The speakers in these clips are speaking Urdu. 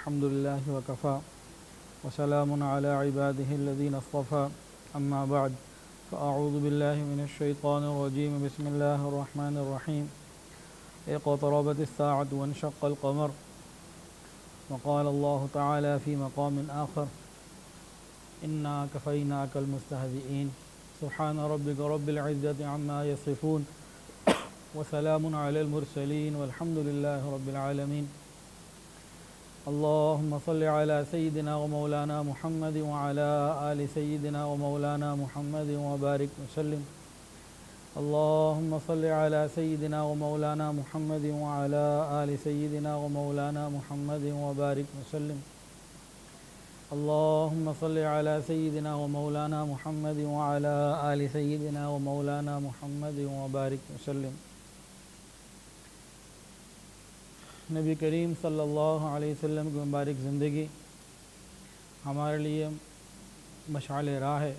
الحمد لله وكفى وسلام على عباده الذين اصطفى أما بعد فأعوذ بالله من الشيطان الرجيم بسم الله الرحمن الرحيم اقتربت الساعة وانشق القمر وقال الله تعالى في مقام آخر إنا كفيناك المستهزئين سبحان ربك رب العزة عما يصفون وسلام على المرسلين والحمد لله رب العالمين اللهم صل على سيدنا ومولانا محمد وعلى آل سيدنا ومولانا محمد وبارك وسلم اللهم صل على سيدنا ومولانا محمد وعلى آل سيدنا ومولانا محمد وبارك وسلم اللهم صل على سيدنا ومولانا محمد وعلى آل سيدنا ومولانا محمد وبارك وسلم نبی کریم صلی اللہ علیہ وسلم کی مبارک زندگی ہمارے لیے مشعل راہ ہے۔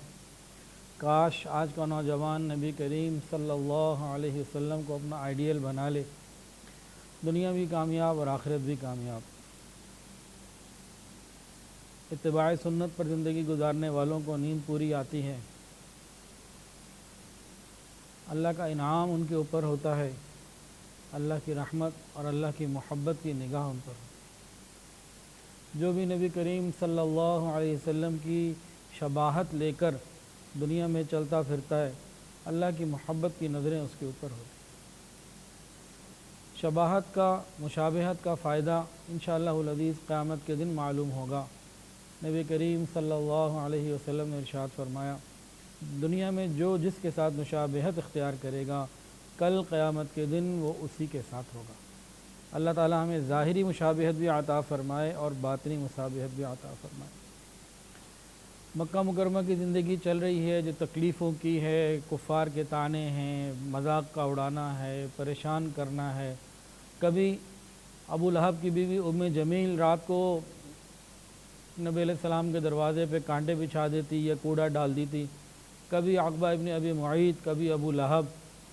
کاش آج کا نوجوان نبی کریم صلی اللہ علیہ وسلم کو اپنا آئیڈیل بنا لے، دنیا بھی کامیاب اور آخرت بھی کامیاب۔ اتباع سنت پر زندگی گزارنے والوں کو نیند پوری آتی ہے، اللہ کا انعام ان کے اوپر ہوتا ہے، اللہ کی رحمت اور اللہ کی محبت کی نگاہ ان پر ہو۔ جو بھی نبی کریم صلی اللہ علیہ وسلم کی شباہت لے کر دنیا میں چلتا پھرتا ہے، اللہ کی محبت کی نظریں اس کے اوپر ہوتی۔ شباہت کا، مشابہت کا فائدہ انشاءاللہ العزیز قیامت کے دن معلوم ہوگا۔ نبی کریم صلی اللہ علیہ وسلم نے ارشاد فرمایا، دنیا میں جو جس کے ساتھ مشابہت اختیار کرے گا، کل قیامت کے دن وہ اسی کے ساتھ ہوگا۔ اللہ تعالی ہمیں ظاہری مشابہت بھی عطا فرمائے اور باطنی مشابہت بھی عطا فرمائے۔ مکہ مکرمہ کی زندگی چل رہی ہے جو تکلیفوں کی ہے، کفار کے طعنے ہیں، مذاق کا اڑانا ہے، پریشان کرنا ہے۔ کبھی ابو لہب کی بیوی ام جمیل رات کو نبی علیہ السلام کے دروازے پہ کانٹے بچھا دیتی یا کوڑا ڈال دیتی، کبھی عقبہ ابن ابی معیط، کبھی ابو لہب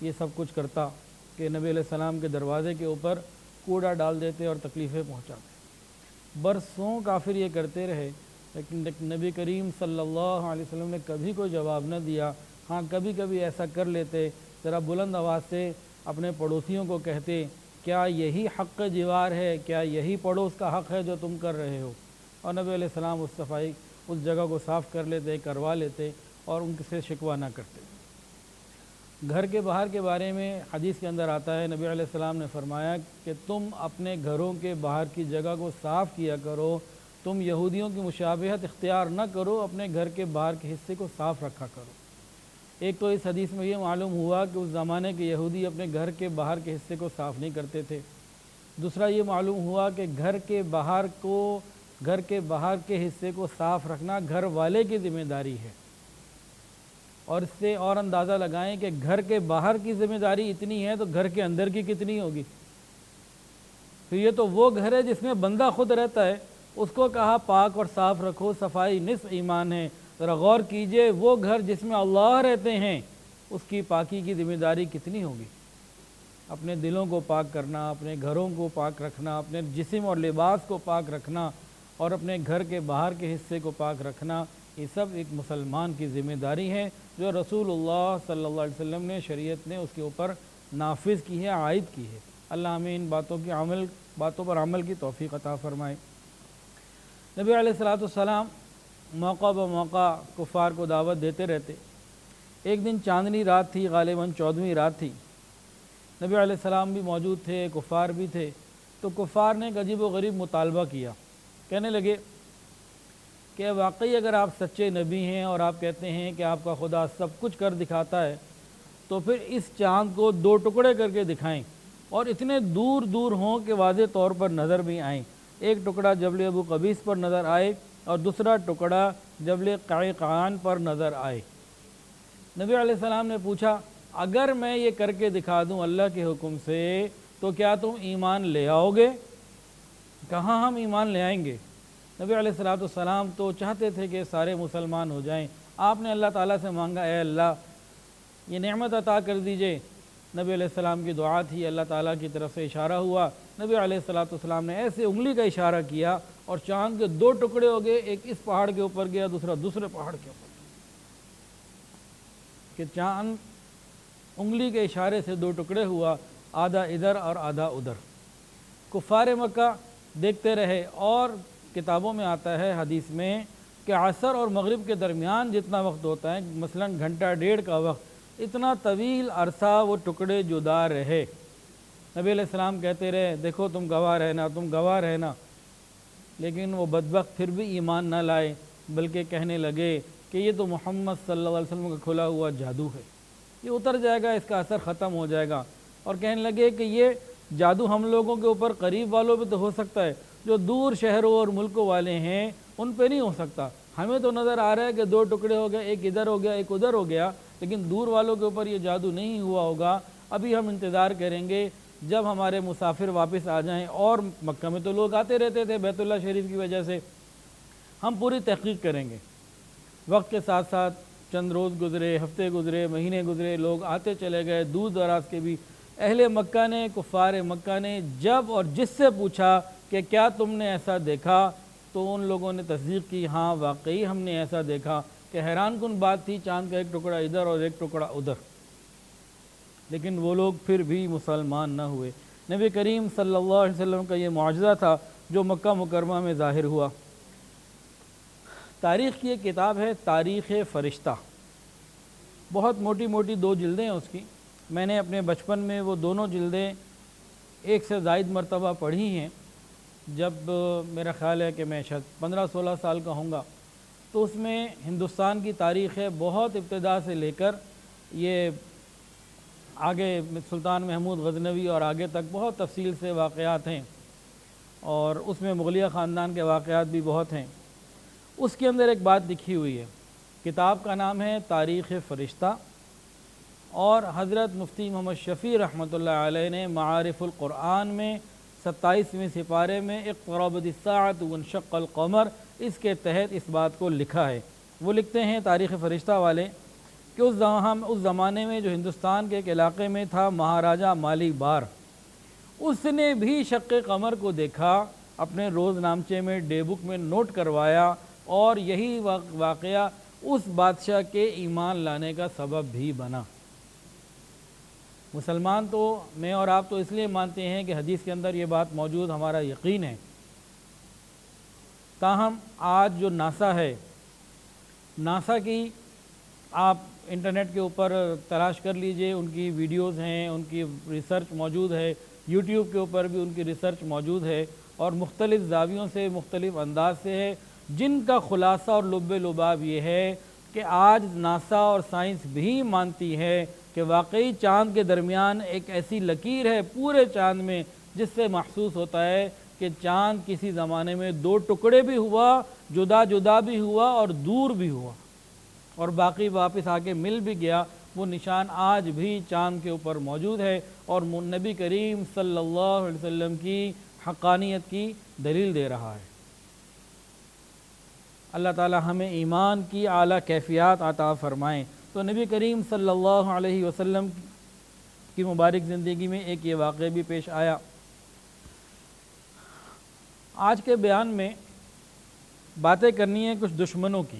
یہ سب کچھ کرتا کہ نبی علیہ السلام کے دروازے کے اوپر کوڑا ڈال دیتے اور تکلیفیں پہنچاتے۔ برسوں کافر یہ کرتے رہے، لیکن نبی کریم صلی اللہ علیہ وسلم نے کبھی کوئی جواب نہ دیا۔ ہاں کبھی کبھی ایسا کر لیتے، ذرا بلند آواز سے اپنے پڑوسیوں کو کہتے، کیا یہی حق جوار ہے، کیا یہی پڑوس کا حق ہے جو تم کر رہے ہو؟ اور نبی علیہ السلام اس صفائی اس جگہ کو صاف کر لیتے، کروا لیتے اور ان سے شکوہ نہ کرتے۔ گھر کے باہر کے بارے میں حدیث کے اندر آتا ہے، نبی علیہ السلام نے فرمایا کہ تم اپنے گھروں کے باہر کی جگہ کو صاف کیا کرو، تم یہودیوں کی مشابہت اختیار نہ کرو، اپنے گھر کے باہر کے حصے کو صاف رکھا کرو۔ ایک تو اس حدیث میں یہ معلوم ہوا کہ اس زمانے کے یہودی اپنے گھر کے باہر کے حصے کو صاف نہیں کرتے تھے۔ دوسرا یہ معلوم ہوا کہ گھر کے باہر کے حصے کو صاف رکھنا گھر والے کی ذمہ داری ہے، اور اس سے اور اندازہ لگائیں کہ گھر کے باہر کی ذمہ داری اتنی ہے تو گھر کے اندر کی کتنی ہوگی۔ پھر یہ تو وہ گھر ہے جس میں بندہ خود رہتا ہے، اس کو کہا پاک اور صاف رکھو، صفائی نصف ایمان ہے۔ ذرا غور کیجئے، وہ گھر جس میں اللہ رہتے ہیں اس کی پاکی کی ذمہ داری کتنی ہوگی۔ اپنے دلوں کو پاک کرنا، اپنے گھروں کو پاک رکھنا، اپنے جسم اور لباس کو پاک رکھنا اور اپنے گھر کے باہر کے حصے کو پاک رکھنا، یہ سب ایک مسلمان کی ذمہ داری ہے جو رسول اللہ صلی اللہ علیہ وسلم نے، شریعت نے اس کے اوپر نافذ کی ہے، عائد کی ہے۔ اللہ ہمیں ان باتوں پر عمل کی توفیق عطا فرمائے۔ نبی علیہ السلام موقع بموقع کفار کو دعوت دیتے رہتے۔ ایک دن چاندنی رات تھی، غالباً 14ویں رات تھی، نبی علیہ السلام بھی موجود تھے، کفار بھی تھے۔ تو کفار نے ایک عجیب و غریب مطالبہ کیا، کہنے لگے کہ واقعی اگر آپ سچے نبی ہیں اور آپ کہتے ہیں کہ آپ کا خدا سب کچھ کر دکھاتا ہے تو پھر اس چاند کو 2 ٹکڑے کر کے دکھائیں اور اتنے دور دور ہوں کہ واضح طور پر نظر بھی آئیں۔ ایک ٹکڑا جبل ابو قبیس پر نظر آئے اور دوسرا ٹکڑا جبل قعقاع پر نظر آئے۔ نبی علیہ السلام نے پوچھا، اگر میں یہ کر کے دکھا دوں اللہ کے حکم سے تو کیا تم ایمان لے آؤ گے؟ کہاں ہم ایمان لے آئیں گے؟ نبی علیہ السلام تو چاہتے تھے کہ سارے مسلمان ہو جائیں۔ آپ نے اللہ تعالیٰ سے مانگا، اے اللہ یہ نعمت عطا کر دیجئے۔ نبی علیہ السلام کی دعا تھی، اللہ تعالیٰ کی طرف سے اشارہ ہوا، نبی علیہ السلام نے ایسے انگلی کا اشارہ کیا اور چاند کے دو ٹکڑے ہو گئے، ایک اس پہاڑ کے اوپر گیا، دوسرا دوسرے پہاڑ کے اوپر گیا، کہ چاند انگلی کے اشارے سے دو ٹکڑے ہوا، آدھا ادھر اور آدھا ادھر۔ کفار مکہ دیکھتے رہے، اور کتابوں میں آتا ہے حدیث میں کہ عصر اور مغرب کے درمیان جتنا وقت ہوتا ہے، مثلا گھنٹہ ڈیڑھ کا وقت، اتنا طویل عرصہ وہ ٹکڑے جدا رہے۔ نبی علیہ السلام کہتے رہے دیکھو تم گواہ رہنا، تم گواہ رہنا، لیکن وہ بدبخت پھر بھی ایمان نہ لائے، بلکہ کہنے لگے کہ یہ تو محمد صلی اللہ علیہ وسلم کا کھلا ہوا جادو ہے، یہ اتر جائے گا، اس کا اثر ختم ہو جائے گا۔ اور کہنے لگے کہ یہ جادو ہم لوگوں کے اوپر قریب والوں پہ تو ہو سکتا ہے، جو دور شہروں اور ملکوں والے ہیں ان پہ نہیں ہو سکتا۔ ہمیں تو نظر آ رہا ہے کہ دو ٹکڑے ہو گئے، ایک ادھر ہو گیا ایک ادھر ہو گیا، لیکن دور والوں کے اوپر یہ جادو نہیں ہوا ہوگا۔ ابھی ہم انتظار کریں گے جب ہمارے مسافر واپس آ جائیں، اور مکہ میں تو لوگ آتے رہتے تھے بیت اللہ شریف کی وجہ سے، ہم پوری تحقیق کریں گے۔ وقت کے ساتھ ساتھ چند روز گزرے، ہفتے گزرے، مہینے گزرے، لوگ آتے چلے گئے دور دراز کے بھی۔ اہل مکہ نے، کفار مکہ نے جب اور جس سے پوچھا کہ کیا تم نے ایسا دیکھا، تو ان لوگوں نے تصدیق کی، ہاں واقعی ہم نے ایسا دیکھا، کہ حیران کن بات تھی، چاند کا ایک ٹکڑا ادھر اور ایک ٹکڑا ادھر۔ لیکن وہ لوگ پھر بھی مسلمان نہ ہوئے۔ نبی کریم صلی اللہ علیہ وسلم کا یہ معجزہ تھا جو مکہ مکرمہ میں ظاہر ہوا۔ تاریخ کی ایک کتاب ہے تاریخ فرشتہ، بہت موٹی موٹی 2 جلدیں ہیں اس کی۔ میں نے اپنے بچپن میں وہ دونوں جلدیں ایک سے زائد مرتبہ پڑھی ہیں، جب میرا خیال ہے کہ میں شاید 15-16 سال کا ہوں گا۔ تو اس میں ہندوستان کی تاریخ ہے، بہت ابتدا سے لے کر یہ آگے سلطان محمود غزنوی اور آگے تک بہت تفصیل سے واقعات ہیں، اور اس میں مغلیہ خاندان کے واقعات بھی بہت ہیں۔ اس کے اندر ایک بات لکھی ہوئی ہے، کتاب کا نام ہے تاریخ فرشتہ، اور حضرت مفتی محمد شفیع رحمۃ اللہ علیہ نے معارف القرآن میں 27ویں سپارے میں اقتربت الساعۃ وانشق القمر، اس کے تحت اس بات کو لکھا ہے۔ وہ لکھتے ہیں تاریخ فرشتہ والے کہ اس زمانے میں جو ہندوستان کے ایک علاقے میں تھا مہاراجہ مالی بار، اس نے بھی شق قمر کو دیکھا، اپنے روز نامچے میں ڈے بک میں نوٹ کروایا، اور یہی واقعہ اس بادشاہ کے ایمان لانے کا سبب بھی بنا۔ مسلمان تو میں اور آپ تو اس لیے مانتے ہیں کہ حدیث کے اندر یہ بات موجود، ہمارا یقین ہے۔ تاہم آج جو ناسا ہے، ناسا کی آپ انٹرنیٹ کے اوپر تلاش کر لیجئے، ان کی ویڈیوز ہیں، ان کی ریسرچ موجود ہے، یوٹیوب کے اوپر بھی ان کی ریسرچ موجود ہے، اور مختلف زاویوں سے، مختلف انداز سے ہے، جن کا خلاصہ اور لب لباب یہ ہے کہ آج ناسا اور سائنس بھی مانتی ہے کہ واقعی چاند کے درمیان ایک ایسی لکیر ہے پورے چاند میں، جس سے محسوس ہوتا ہے کہ چاند کسی زمانے میں 2 ٹکڑے بھی ہوا، جدا جدا بھی ہوا اور دور بھی ہوا، اور باقی واپس آ کے مل بھی گیا۔ وہ نشان آج بھی چاند کے اوپر موجود ہے، اور نبی کریم صلی اللہ علیہ وسلم کی حقانیت کی دلیل دے رہا ہے۔ اللہ تعالی ہمیں ایمان کی اعلیٰ کیفیات عطا فرمائیں۔ تو نبی کریم صلی اللہ علیہ وسلم کی مبارک زندگی میں ایک یہ واقعہ بھی پیش آیا۔ آج کے بیان میں باتیں کرنی ہیں کچھ دشمنوں کی۔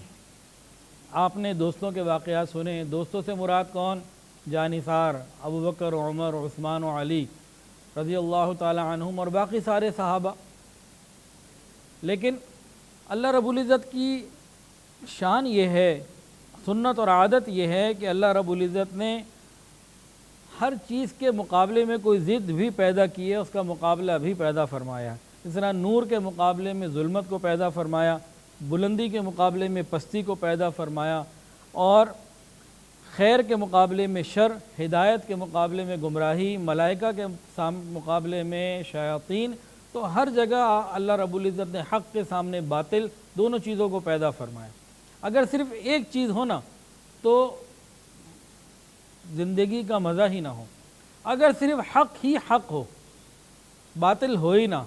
آپ نے دوستوں کے واقعات سنے، دوستوں سے مراد کون؟ جانثار، ابوبکر، عمر، عثمان و علی رضی اللہ تعالی عنہم، اور باقی سارے صحابہ۔ لیکن اللہ رب العزت کی شان یہ ہے، سنت اور عادت یہ ہے کہ اللہ رب العزت نے ہر چیز کے مقابلے میں کوئی ضد بھی پیدا کی ہے، اس کا مقابلہ بھی پیدا فرمایا۔ اس طرح نور کے مقابلے میں ظلمت کو پیدا فرمایا، بلندی کے مقابلے میں پستی کو پیدا فرمایا، اور خیر کے مقابلے میں شر، ہدایت کے مقابلے میں گمراہی، ملائکہ کے مقابلے میں شیاطین۔ تو ہر جگہ اللہ رب العزت نے حق کے سامنے باطل، دونوں چیزوں کو پیدا فرمایا۔ اگر صرف ایک چیز ہو نا تو زندگی کا مزہ ہی نہ ہو، اگر صرف حق ہی حق ہو، باطل ہو ہی نہ،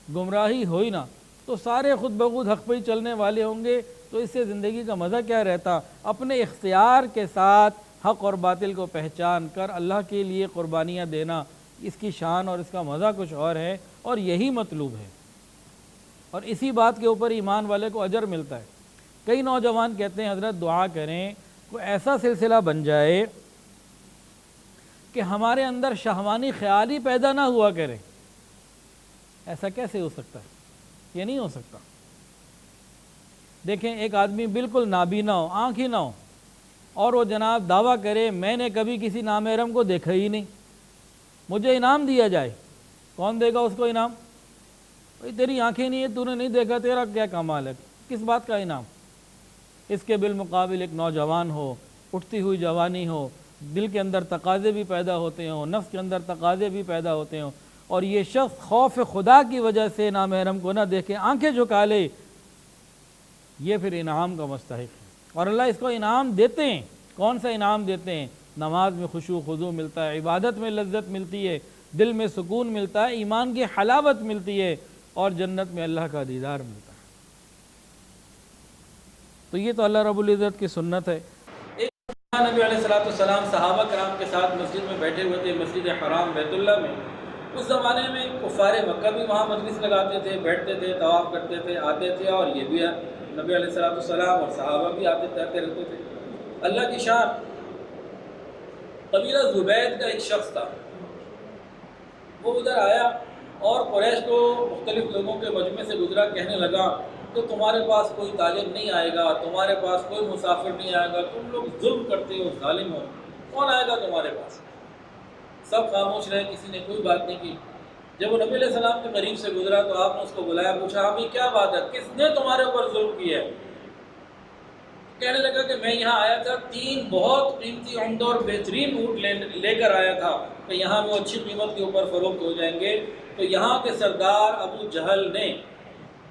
گمراہی ہو ہی نہ، تو سارے خود بخود حق پہ ہی چلنے والے ہوں گے، تو اس سے زندگی کا مزہ کیا رہتا؟ اپنے اختیار کے ساتھ حق اور باطل کو پہچان کر اللہ کے لیے قربانیاں دینا، اس کی شان اور اس کا مزہ کچھ اور ہے، اور یہی مطلوب ہے۔ اور اسی بات کے اوپر ایمان والے کو اجر ملتا ہے۔ کئی نوجوان کہتے ہیں حضرت دعا کریں کوئی ایسا سلسلہ بن جائے کہ ہمارے اندر شہوانی خیال ہی پیدا نہ ہوا کرے۔ ایسا کیسے ہو سکتا ہے؟ یہ نہیں ہو سکتا۔ دیکھیں ایک آدمی بالکل نابینا ہو، آنکھ ہی نہ ہو، اور وہ جناب دعویٰ کرے میں نے کبھی کسی نامحرم کو دیکھا ہی نہیں، مجھے انعام دیا جائے، کون دے گا اس کو انعام؟ بھئی تیری آنکھیں نہیں ہیں، تو نے نہیں دیکھا، تیرا کیا کمال ہے، کس بات کا انعام؟ اس کے بالمقابل ایک نوجوان ہو، اٹھتی ہوئی جوانی ہو، دل کے اندر تقاضے بھی پیدا ہوتے ہوں، نفس کے اندر تقاضے بھی پیدا ہوتے ہوں، اور یہ شخص خوف خدا کی وجہ سے نامحرم کو نہ دیکھے، آنکھیں جھکا لے، یہ پھر انعام کا مستحق ہے۔ اور اللہ اس کو انعام دیتے ہیں۔ کون سا انعام دیتے ہیں؟ نماز میں خشوع خضوع ملتا ہے، عبادت میں لذت ملتی ہے، دل میں سکون ملتا ہے، ایمان کی حلاوت ملتی ہے، اور جنت میں اللہ کا دیدار ملتا ہے۔ تو یہ تو اللہ رب العزت کی سنت ہے۔ ایک نبی علیہ السلام صحابہ کرام کے ساتھ مسجد میں بیٹھے ہوئے تھے، مسجد حرام بیت اللہ میں۔ اس زمانے میں کفار مکہ بھی وہاں مجلس لگاتے تھے، بیٹھتے تھے، طواف کرتے تھے، آتے تھے، اور یہ بھی نبی علیہ السلام اور صحابہ بھی آتے رہتے تھے۔ اللہ کی شان، قبیلہ زبید کا ایک شخص تھا، وہ ادھر آیا اور قریش کو مختلف لوگوں کے مجمع سے گزرا، کہنے لگا کہ تمہارے پاس کوئی تاجر نہیں آئے گا، تمہارے پاس کوئی مسافر نہیں آئے گا، تم لوگ ظلم کرتے ہو، ظالم ہو، کون آئے گا تمہارے پاس؟ سب خاموش رہے، کسی نے کوئی بات نہیں کی۔ جب وہ نبی علیہ السلام کے قریب سے گزرا تو آپ نے اس کو بلایا، پوچھا ہمیں کیا بات ہے، کس نے تمہارے اوپر ظلم کیا ہے؟ کہنے لگا کہ میں یہاں آیا تھا، 3 بہت قیمتی عمدہ اور بہترین اونٹ لے کر آیا تھا کہ یہاں وہ اچھی قیمت کے اوپر فروخت ہو جائیں گے، تو یہاں کے سردار ابو جہل نے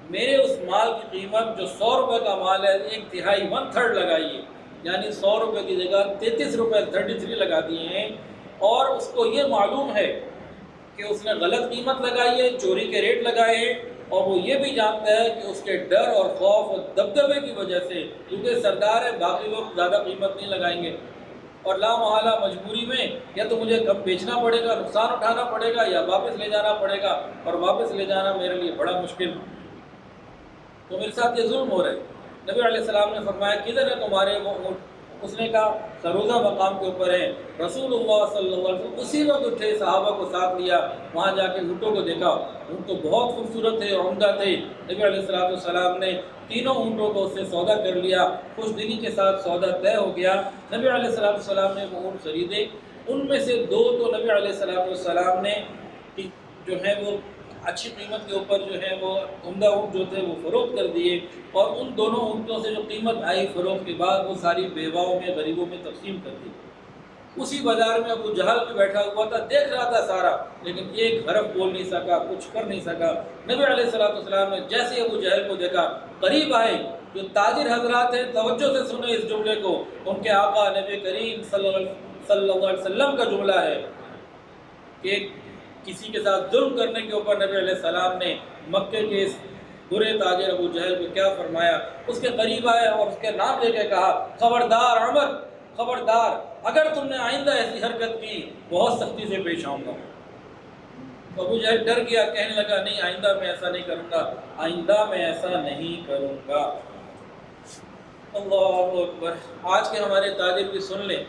میرے اس مال کی قیمت جو 100 روپے کا مال ہے 1/3 1/3 لگائی ہے، یعنی 100 روپے کی جگہ 33 روپے 33 لگا دیے ہیں، اور اس کو یہ معلوم ہے کہ اس نے غلط قیمت لگائی ہے، چوری کے ریٹ لگائے ہیں، اور وہ یہ بھی جانتا ہے کہ اس کے ڈر اور خوف اور دبدبے کی وجہ سے، کیونکہ سردار ہے باقی لوگ زیادہ قیمت نہیں لگائیں گے، اور لا محالہ مجبوری میں یا تو مجھے کم بیچنا پڑے گا، نقصان اٹھانا پڑے گا، یا واپس لے جانا پڑے گا، اور واپس لے جانا میرے لیے بڑا مشکل، تو میرے ساتھ یہ ظلم ہو رہا ہے۔ نبی علیہ السلام نے فرمایا کدھر ہے تمہارے وہ اونٹ؟ اس نے کہا سروزہ مقام کے اوپر ہے۔ رسول اللہ صلی اللہ علیہ وسلم اسی وقت اٹھے، صحابہ کو ساتھ لیا، وہاں جا کے اونٹوں کو دیکھا، اونٹ تو بہت خوبصورت تھے، عمدہ تھے۔ نبی علیہ السلام نے تینوں اونٹوں کو اس سے سودا کر لیا، خوش دلی کے ساتھ سودا طے ہو گیا۔ نبی علیہ السلام نے وہ اونٹ خریدے، ان میں سے 2 تو نبی علیہ السلام نے جو ہے وہ اچھی قیمت کے اوپر جو ہے وہ عمدہ اونٹ جو تھے وہ فروخت کر دیے، اور ان دونوں اونٹوں سے جو قیمت آئی فروخت کے بعد وہ ساری بیواؤں میں، غریبوں میں تقسیم کر دی۔ اسی بازار میں ابو جہل بھی بیٹھا ہوا تھا، دیکھ رہا تھا سارا، لیکن ایک حرف بول نہیں سکا، کچھ کر نہیں سکا۔ نبی علیہ السلام نے جیسے ہی ابو جہل کو دیکھا، قریب آئے۔ جو تاجر حضرات ہیں توجہ سے سنیں اس جملے کو، ان کے آقا نبی کریم صلی اللہ علیہ وسلم کا جملہ ہے کہ کسی کے ساتھ ظلم کرنے کے اوپر نبی علیہ السلام نے مکے کے اس برے تاجر ابو جہل کو کیا فرمایا، اس کے قریب آئے اور اس کے نام لے کے کہا خبردار عمر، خبردار، اگر تم نے آئندہ ایسی حرکت کی بہت سختی سے پیش آؤں گا۔ ابو جہل ڈر گیا، کہنے لگا نہیں آئندہ میں ایسا نہیں کروں گا، آئندہ میں ایسا نہیں کروں گا۔ اللہ اکبر۔ آج کے ہمارے تاجر بھی سن لیں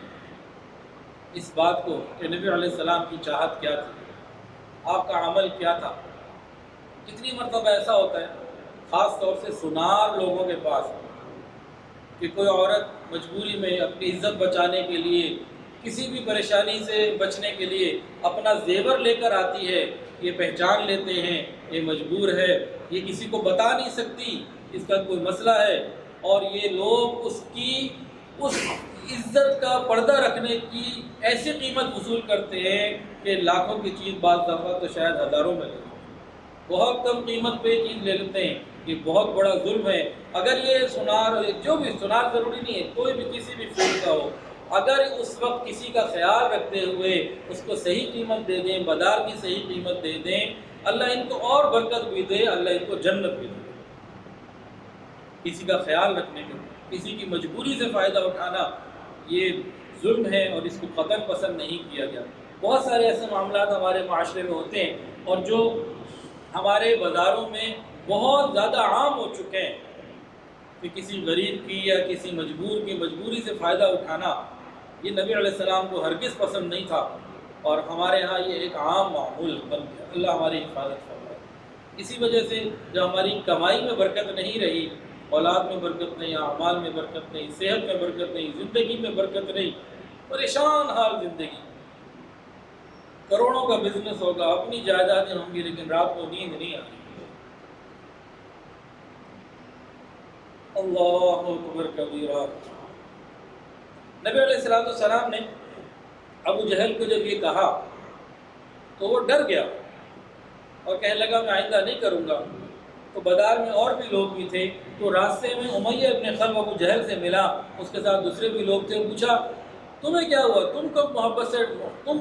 اس بات کو کہ نبی علیہ السلام کی چاہت کیا تھی، آپ کا عمل کیا تھا۔ کتنی مرتبہ ایسا ہوتا ہے خاص طور سے سنار لوگوں کے پاس کہ کوئی عورت مجبوری میں اپنی عزت بچانے کے لیے، کسی بھی پریشانی سے بچنے کے لیے اپنا زیور لے کر آتی ہے، یہ پہچان لیتے ہیں یہ مجبور ہے، یہ کسی کو بتا نہیں سکتی، اس کا کوئی مسئلہ ہے، اور یہ لوگ اس کی اس عزت کا پردہ رکھنے کی ایسی قیمت وصول کرتے ہیں کہ لاکھوں کی چیز بعض دفعہ تو شاید ہزاروں میں لیتے ہیں، بہت کم قیمت پہ چیز لے لیتے ہیں۔ یہ بہت بڑا ظلم ہے۔ اگر یہ سنار، جو بھی سنار ضروری نہیں ہے، کوئی بھی کسی بھی فیلڈ کا ہو، اگر اس وقت کسی کا خیال رکھتے ہوئے اس کو صحیح قیمت دے دیں، بازار کی صحیح قیمت دے دیں، اللہ ان کو اور برکت بھی دے، اللہ ان کو جنت بھی دے۔ کسی کا خیال رکھنے کے، کسی کی مجبوری سے فائدہ اٹھانا یہ ظلم ہے، اور اس کو قطعاً پسند نہیں کیا گیا۔ بہت سارے ایسے معاملات ہمارے معاشرے میں ہوتے ہیں، اور جو ہمارے بازاروں میں بہت زیادہ عام ہو چکے ہیں کہ کسی غریب کی یا کسی مجبور کی مجبوری سے فائدہ اٹھانا یہ نبی علیہ السلام کو ہرگز پسند نہیں تھا، اور ہمارے ہاں یہ ایک عام معمول بن گیا۔ اللہ ہماری حفاظت فرمائے۔ اسی وجہ سے جب ہماری کمائی میں برکت نہیں رہی، اولاد میں برکت نہیں، اعمال میں برکت نہیں، صحت میں برکت نہیں، زندگی میں برکت نہیں، پریشان حال زندگی، کروڑوں کا بزنس ہوگا، اپنی جائیدادیں ہوں گی، لیکن رات کو نیند نہیں آ رہی۔ اللہ اکبر کبیرہ۔ نبی علیہ السلام نے ابو جہل کو جب یہ کہا تو وہ ڈر گیا اور کہنے لگا میں آئندہ نہیں کروں گا۔ تو بازار میں اور بھی لوگ بھی تھے، تو راستے میں امیہ ابن خلف ابو جہل سے ملا، اس کے ساتھ دوسرے بھی لوگ تھے، پوچھا تمہیں کیا ہوا، تم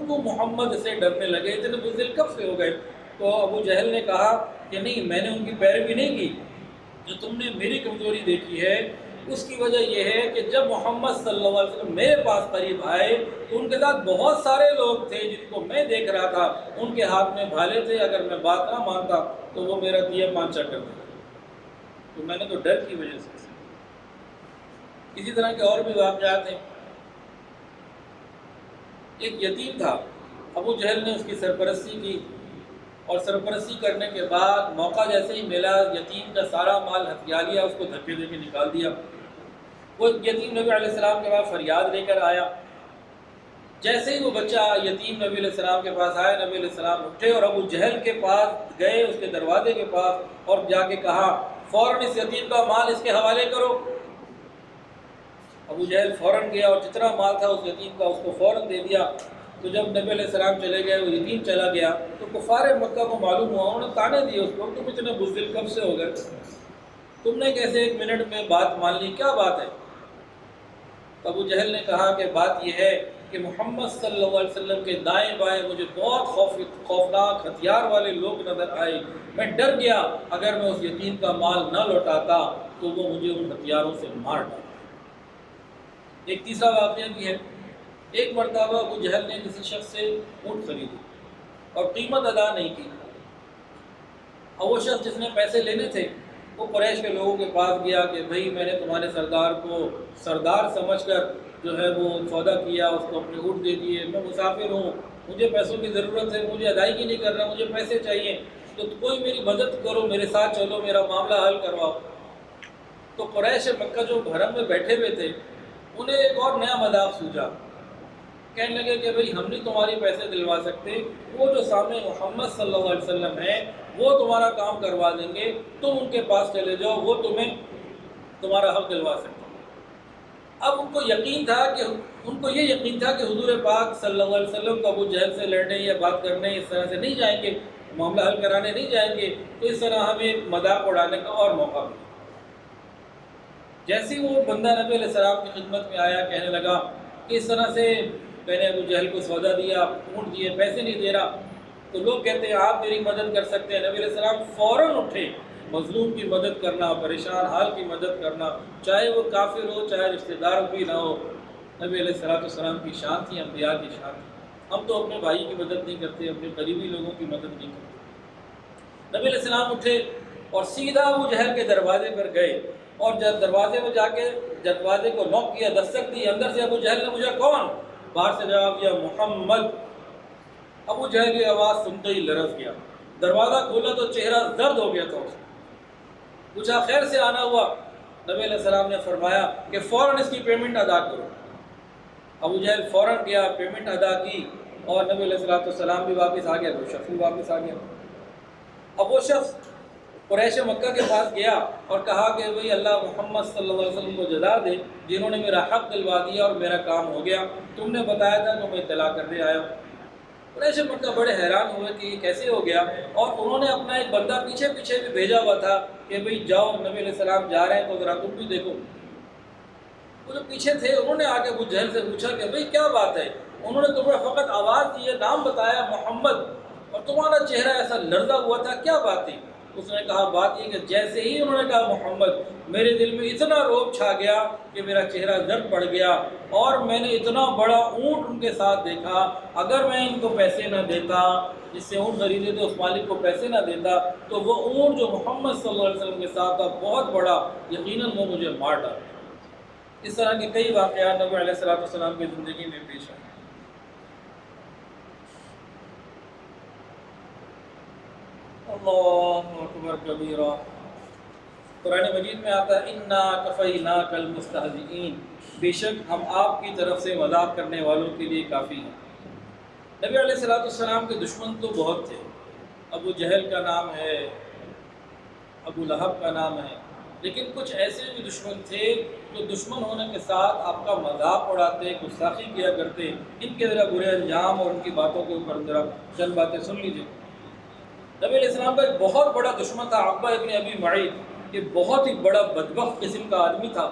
کو محمد سے ڈرنے لگے، اتنے بزدل کب سے ہو گئے؟ تو ابو جہل نے کہا کہ نہیں، میں نے ان کی پیروی نہیں کی، جو تم نے میری کمزوری دیکھی ہے اس کی وجہ یہ ہے کہ جب محمد صلی اللہ علیہ وسلم میرے پاس قریب آئے تو ان کے ساتھ بہت سارے لوگ تھے جن کو میں دیکھ رہا تھا، ان کے ہاتھ میں بھالے تھے، اگر میں بات نہ مانتا تو وہ میرا دیا پانچا کر دیتا، تو میں نے تو ڈر کی وجہ سے۔ اسی طرح کے اور بھی واقعات ہیں۔ ایک یتیم تھا، ابو جہل نے اس کی سرپرستی کی، اور سرپرستی کرنے کے بعد موقع جیسے ہی ملا یتیم کا سارا مال ہتھیا لیا، اس کو دھکے دے کے نکال دیا۔ وہ یتیم نبی علیہ السلام کے پاس فریاد لے کر آیا۔ جیسے ہی وہ بچہ یتیم نبی علیہ السلام کے پاس آیا، نبی علیہ السلام اٹھے اور ابو جہل کے پاس گئے، اس کے دروازے کے پاس، اور جا کے کہا فوراً اس یتیم کا مال اس کے حوالے کرو۔ ابو جہل فوراً گیا اور جتنا مال تھا اس یتیم کا اس کو فوراً دے دیا۔ تو جب نبی علیہ السلام چلے گئے، وہ یتیم چلا گیا، تو کفار مکہ کو معلوم ہوا، انہوں نے تانے دیے اس کو، تم اتنے بزدل کب سے ہو گئے، تم نے کیسے ایک منٹ میں بات مان لی، کیا بات ہے؟ ابو جہل نے کہا کہ بات یہ ہے کہ محمد صلی اللہ علیہ وسلم کے دائیں بائیں مجھے بہت خوفناک ہتھیار والے لوگ نظر آئے، میں ڈر گیا اگر میں اس یتیم کا مال نہ لوٹاتا تو وہ مجھے ان ہتھیاروں سے مار ڈالتا۔ ایک تیسرا واقعہ بھی ہے۔ ایک مرتبہ ابو جہل نے کسی شخص سے اونٹ خریدی اور قیمت ادا نہیں کی، اور وہ شخص جس نے پیسے لینے تھے وہ قریش کے لوگوں کے پاس گیا کہ بھئی میں نے تمہارے سردار کو سردار سمجھ کر جو ہے وہ سودا کیا، اس کو اپنے اونٹ دے دیے، میں مسافر ہوں، مجھے پیسوں کی ضرورت ہے، مجھے ادائیگی نہیں کر رہا، مجھے پیسے چاہیے، تو کوئی میری مدد کرو، میرے ساتھ چلو، میرا معاملہ حل کرواؤ۔ تو قریش مکہ جو حرم میں بیٹھے ہوئے تھے انہیں ایک اور نیا مذاق سوجا، کہنے لگے کہ بھئی ہم نہیں تمہاری پیسے دلوا سکتے، وہ جو سامنے محمد صلی اللہ علیہ وسلم ہیں وہ تمہارا کام کروا دیں گے، تم ان کے پاس چلے جاؤ، وہ تمہیں تمہارا حق دلوا سکتے ہیں۔ اب ان کو یہ یقین تھا کہ حضور پاک صلی اللہ علیہ وسلم کو ابو جہل سے لڑنے یا بات کرنے اس طرح سے نہیں جائیں گے، معاملہ حل کرانے نہیں جائیں گے، تو اس طرح ہمیں مذاق اڑانے کا اور موقع ملا۔ جیسے وہ بندہ نبی علیہ السلام کی خدمت میں آیا، کہنے لگا کہ اس طرح سے میں نے ابو جہل کو سودا دیا، اونٹ دیے، پیسے نہیں دے رہا، تو لوگ کہتے ہیں آپ میری مدد کر سکتے ہیں۔ نبی علیہ السلام فوراً اٹھے، مظلوم کی مدد کرنا، پریشان حال کی مدد کرنا، چاہے وہ کافر ہو چاہے رشتہ دار بھی نہ ہو، نبی علیہ السلام کی شان تھی، انبیاء کی شان تھی۔ ہم تو اپنے بھائی کی مدد نہیں کرتے، اپنے قریبی لوگوں کی مدد نہیں کرتے۔ نبی علیہ السلام اٹھے اور سیدھا ابو جہل کے دروازے پر گئے، اور جب دروازے میں جا کے دروازے کو نوک کیا، دستک دی، اندر سے ابو جہل نے پوچھا کون؟ باہر سے جواب دیا محمد۔ ابو جہل کی آواز سنتے ہی لرز گیا، دروازہ کھولا تو چہرہ زرد ہو گیا تھا اس کا۔ پوچھا خیر سے آنا ہوا؟ نبی علیہ السلام نے فرمایا کہ فوراً اس کی پیمنٹ ادا کرو۔ ابو جہل فوراً گیا، پیمنٹ ادا کی، اور نبی علیہ السلام بھی واپس آ گیا، وہ شخص بھی واپس آ گیا۔ اب وہ شخص قریش مکہ کے پاس گیا اور کہا کہ بھئی اللہ محمد صلی اللہ علیہ وسلم کو جزا دے، جنہوں نے میرا حق دلوا دیا اور میرا کام ہو گیا، تم نے بتایا تھا تو میں اطلاع کرنے آیا ہوں۔ قریش مکہ بڑے حیران ہوئے کہ یہ کیسے ہو گیا، اور انہوں نے اپنا ایک بندہ پیچھے بھی بھیجا ہوا تھا کہ بھئی جاؤ، نبی علیہ السلام جا رہے ہیں تو ذرا تم بھی دیکھو۔ وہ جو پیچھے تھے انہوں نے آ کے ابو جہل سے پوچھا کہ بھئی کیا بات ہے؟ انہوں نے تمہیں فقط آواز دی ہے، نام بتایا محمد، اور تمہارا چہرہ ایسا لرزا ہوا تھا، کیا بات تھی؟ اس نے کہا بات یہ کہ جیسے ہی انہوں نے کہا محمد، میرے دل میں اتنا روب چھا گیا کہ میرا چہرہ زرد پڑ گیا، اور میں نے اتنا بڑا اونٹ ان کے ساتھ دیکھا، اگر میں ان کو پیسے نہ دیتا، جس سے اونٹ خریدے تھے اس مالک کو پیسے نہ دیتا، تو وہ اونٹ جو محمد صلی اللہ علیہ وسلم کے ساتھ تھا بہت بڑا، یقیناً وہ مجھے مار ڈالا۔ اس طرح کے کئی واقعات نبی علیہ السلام کی زندگی میں پیش آئے۔ اللہ اکبر کبیرہ۔ قرآن مجید میں آتا ہے انا کفیناک المستہزئین، بے شک ہم آپ کی طرف سے مذاق کرنے والوں کے لیے کافی ہیں۔ نبی علیہ السلام کے دشمن تو بہت تھے، ابو جہل کا نام ہے، ابو لہب کا نام ہے، لیکن کچھ ایسے بھی دشمن تھے جو دشمن ہونے کے ساتھ آپ کا مذاق اڑاتے، گستاخی کیا کرتے۔ ان کے ذرا برے انجام اور ان کی باتوں کے اوپر ذرا چند باتیں سن لیجیے۔ نبی علیہ السلام کا ایک بہت بڑا دشمن تھا عقبہ ابن ابی معیط، یہ بہت ہی بڑا بدبخت قسم کا آدمی تھا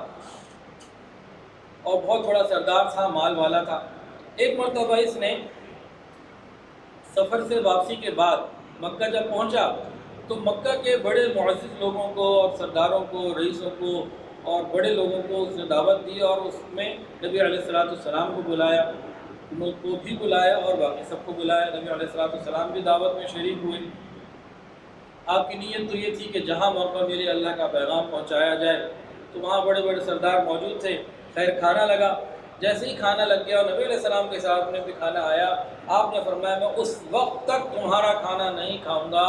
اور بہت بڑا سردار تھا، مال والا تھا۔ ایک مرتبہ اس نے سفر سے واپسی کے بعد مکہ جب پہنچا تو مکہ کے بڑے معزز لوگوں کو اور سرداروں کو، رئیسوں کو اور بڑے لوگوں کو اس نے دعوت دی، اور اس میں نبی علیہ السلام کو بلایا، ان کو بھی بلایا اور باقی سب کو بلایا۔ نبی علیہ السلام بھی دعوت میں شریک ہوئے۔ آپ کی نیت تو یہ تھی کہ جہاں موقع ملے اللہ کا پیغام پہنچایا جائے، تو وہاں بڑے بڑے سردار موجود تھے۔ خیر کھانا لگا، جیسے ہی کھانا لگ گیا اور نبی علیہ السلام کے ساتھ میں بھی کھانا آیا، آپ نے فرمایا میں اس وقت تک تمہارا کھانا نہیں کھاؤں گا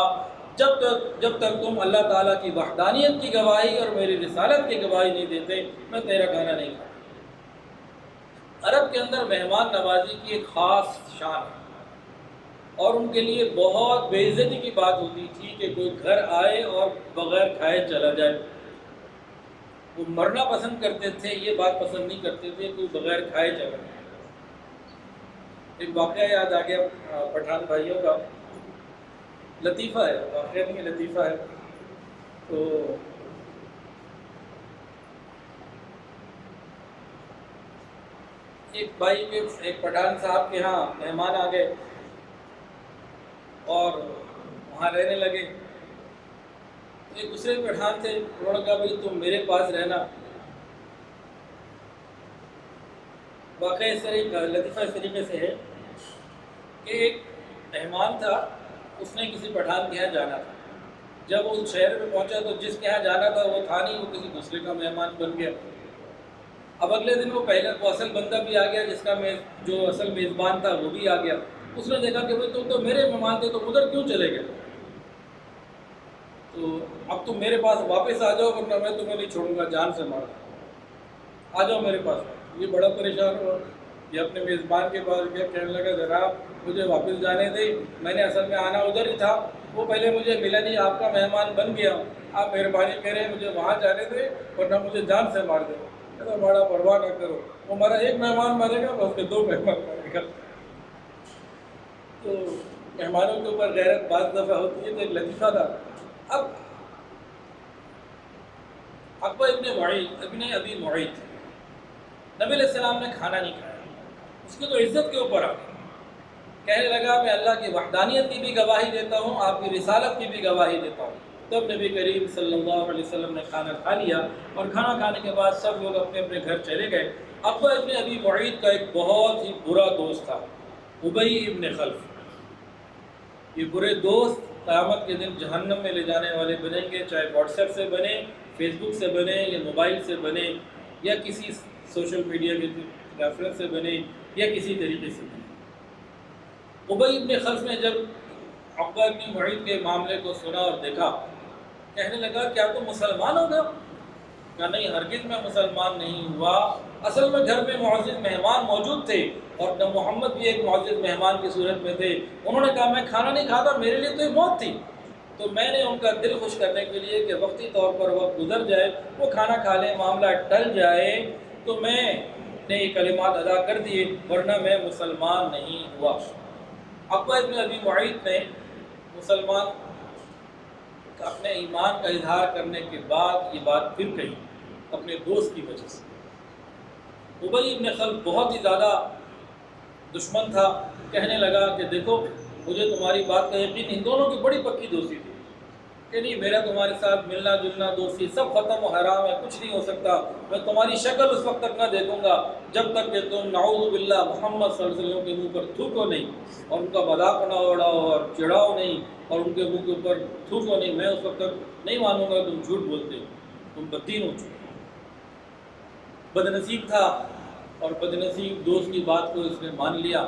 جب تک تم اللہ تعالیٰ کی وحدانیت کی گواہی اور میری رسالت کی گواہی نہیں دیتے، میں تیرا کھانا نہیں کھاؤں۔ عرب کے اندر مہمان نوازی کی ایک خاص شان ہے، اور ان کے لیے بہت بے عزتی کی بات ہوتی تھی کہ کوئی گھر آئے اور بغیر کھائے چلا جائے۔ وہ مرنا پسند کرتے تھے، یہ بات پسند نہیں کرتے تھے کوئی بغیر کھائے چلا جائے۔ ایک واقعہ یاد آ گیا پٹھان بھائیوں کا، لطیفہ ہے، واقعہ نہیں لطیفہ ہے۔ تو ایک بھائی کے، ایک پٹھان صاحب کے ہاں مہمان آ گئے اور وہاں رہنے لگے۔ ایک دوسرے پٹھان تھے، انہوں نے کہا بھائی تم میرے پاس رہنا۔ واقعہ اس طرح لطیفہ اس طریقے سے ہے کہ ایک مہمان تھا، اس نے کسی پٹھان کے یہاں جانا تھا۔ جب وہ اس شہر میں پہنچا تو جس کے یہاں جانا تھا وہ تھا نہیں، وہ کسی دوسرے کا مہمان بن گیا۔ اب اگلے دن وہ اصل بندہ بھی آ گیا، جس کا جو اصل میزبان تھا وہ بھی آ گیا۔ اس نے دیکھا کہ بھائی تم تو میرے مہمان تھے، تو ادھر کیوں چلے گئے؟ تو اب تم میرے پاس واپس آ جاؤ، ورنہ میں تمہیں نہیں چھوڑوں گا، جان سے مار آ جاؤ میرے پاس۔ یہ بڑا پریشان ہوا، یہ اپنے میزبان کے پاس گیا، کہنے لگا ذرا مجھے واپس جانے دے، میں نے اصل میں آنا ادھر ہی تھا، وہ پہلے مجھے ملا نہیں، آپ کا مہمان بن گیا ہوں، آپ مہربانی کریں مجھے وہاں جانے دیں ورنہ مجھے جان سے مار دیں۔ کہتا بڑا پرواہ نہ کرو، وہ ہمارا ایک مہمان مرے گا، اس کے دو مہمان مرے گا۔ تو مہمانوں کے اوپر غیرت بعض دفعہ ہوتی ہے، تو ایک لطیفہ تھا۔ اب عقبہ ابن ابی معیط، نبی علیہ السلام نے کھانا نہیں کھایا، اس کی تو عزت کے اوپر آ گئی، کہنے لگا میں اللہ کی وحدانیت کی بھی گواہی دیتا ہوں، آپ کی رسالت کی بھی گواہی دیتا ہوں۔ تب نبی کریم صلی اللہ علیہ وسلم نے کھانا کھا لیا، اور کھانا کھانے کے بعد سب لوگ اپنے اپنے گھر چلے گئے۔ عقبہ ابن ابی معیط کا ایک بہت ہی برا دوست تھا، ابی ابن خلف۔ یہ برے دوست قیامت کے دن جہنم میں لے جانے والے بنیں گے، چاہے واٹس ایپ سے بنے، فیس بک سے بنے، یا موبائل سے بنے، یا کسی سوشل میڈیا کے ریفرنس سے بنے، یا کسی طریقے سے بنے۔ ابی ابن خلف نے جب عقبہ ابن معیط کے معاملے کو سنا اور دیکھا، کہنے لگا کیا تم مسلمان ہو گیا؟ کہا نہیں، ہرگز میں مسلمان نہیں ہوا، اصل میں گھر میں معزز مہمان موجود تھے، اور محمد بھی ایک معزز مہمان کی صورت میں تھے۔ انہوں نے کہا میں کھانا نہیں کھاتا، میرے لیے تو یہ موت تھی، تو میں نے ان کا دل خوش کرنے کے لیے کہ وقتی طور پر وقت گزر جائے، وہ کھانا کھا لیں، معاملہ ٹل جائے، تو میں نے یہ کلمات ادا کر دیے، ورنہ میں مسلمان نہیں ہوا۔ عقبہ ابن ابی معیط نے مسلمان اپنے ایمان کا اظہار کرنے کے بعد یہ بات پھر کہی اپنے دوست کی وجہ سے۔ ابی ابن خلف بہت ہی زیادہ دشمن تھا، کہنے لگا کہ دیکھو مجھے تمہاری بات کا یقین، ان دونوں کی بڑی پکی دوستی تھی، کہ نہیں میرا تمہارے ساتھ ملنا جلنا دوستی سب ختم و حرام ہے، کچھ نہیں ہو سکتا، میں تمہاری شکل اس وقت تک نہ دیکھوں گا جب تک کہ تم نعوذ باللہ محمد صلی اللہ علیہ وسلم کے منہ پر تھوکو نہیں، اور ان کا مذاق نہ اڑاؤ اور چڑھاؤ نہیں، اور ان کے منہ کے اوپر تھوکو نہیں، میں اس وقت تک نہیں مانوں گا تم جھوٹ بولتے ہو، تم بددین ہو چکے۔ بد نصیب تھا، اور بد نصیب دوست کی بات کو اس نے مان لیا،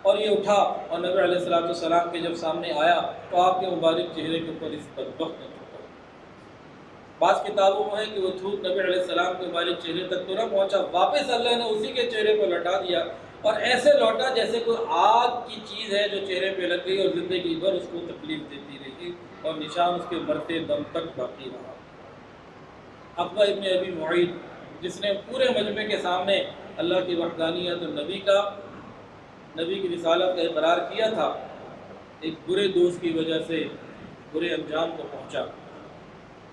اور یہ اٹھا اور نبی علیہ السلام کے جب سامنے آیا تو آپ کے مبارک چہرے کے اوپر اس بدبخت نے تھوکا۔ بعض کتابوں میں ہے کہ وہ تھوک نبی علیہ السلام کے مبارک چہرے تک تو نہ پہنچا، واپس اللہ نے اسی کے چہرے کو لوٹا دیا، اور ایسے لوٹا جیسے کوئی آگ کی چیز ہے جو چہرے پہ لگ گئی اور زندگی بھر اس کو تکلیف دیتی رہی، اور نشان اس کے مرتے دم تک باقی رہا۔ عقبہ ابن ابی معیط، جس نے پورے مجمع کے سامنے اللہ کی وحدانیت اور نبی کی رسالت کا اقرار کیا تھا، ایک برے دوست کی وجہ سے برے انجام کو پہنچا،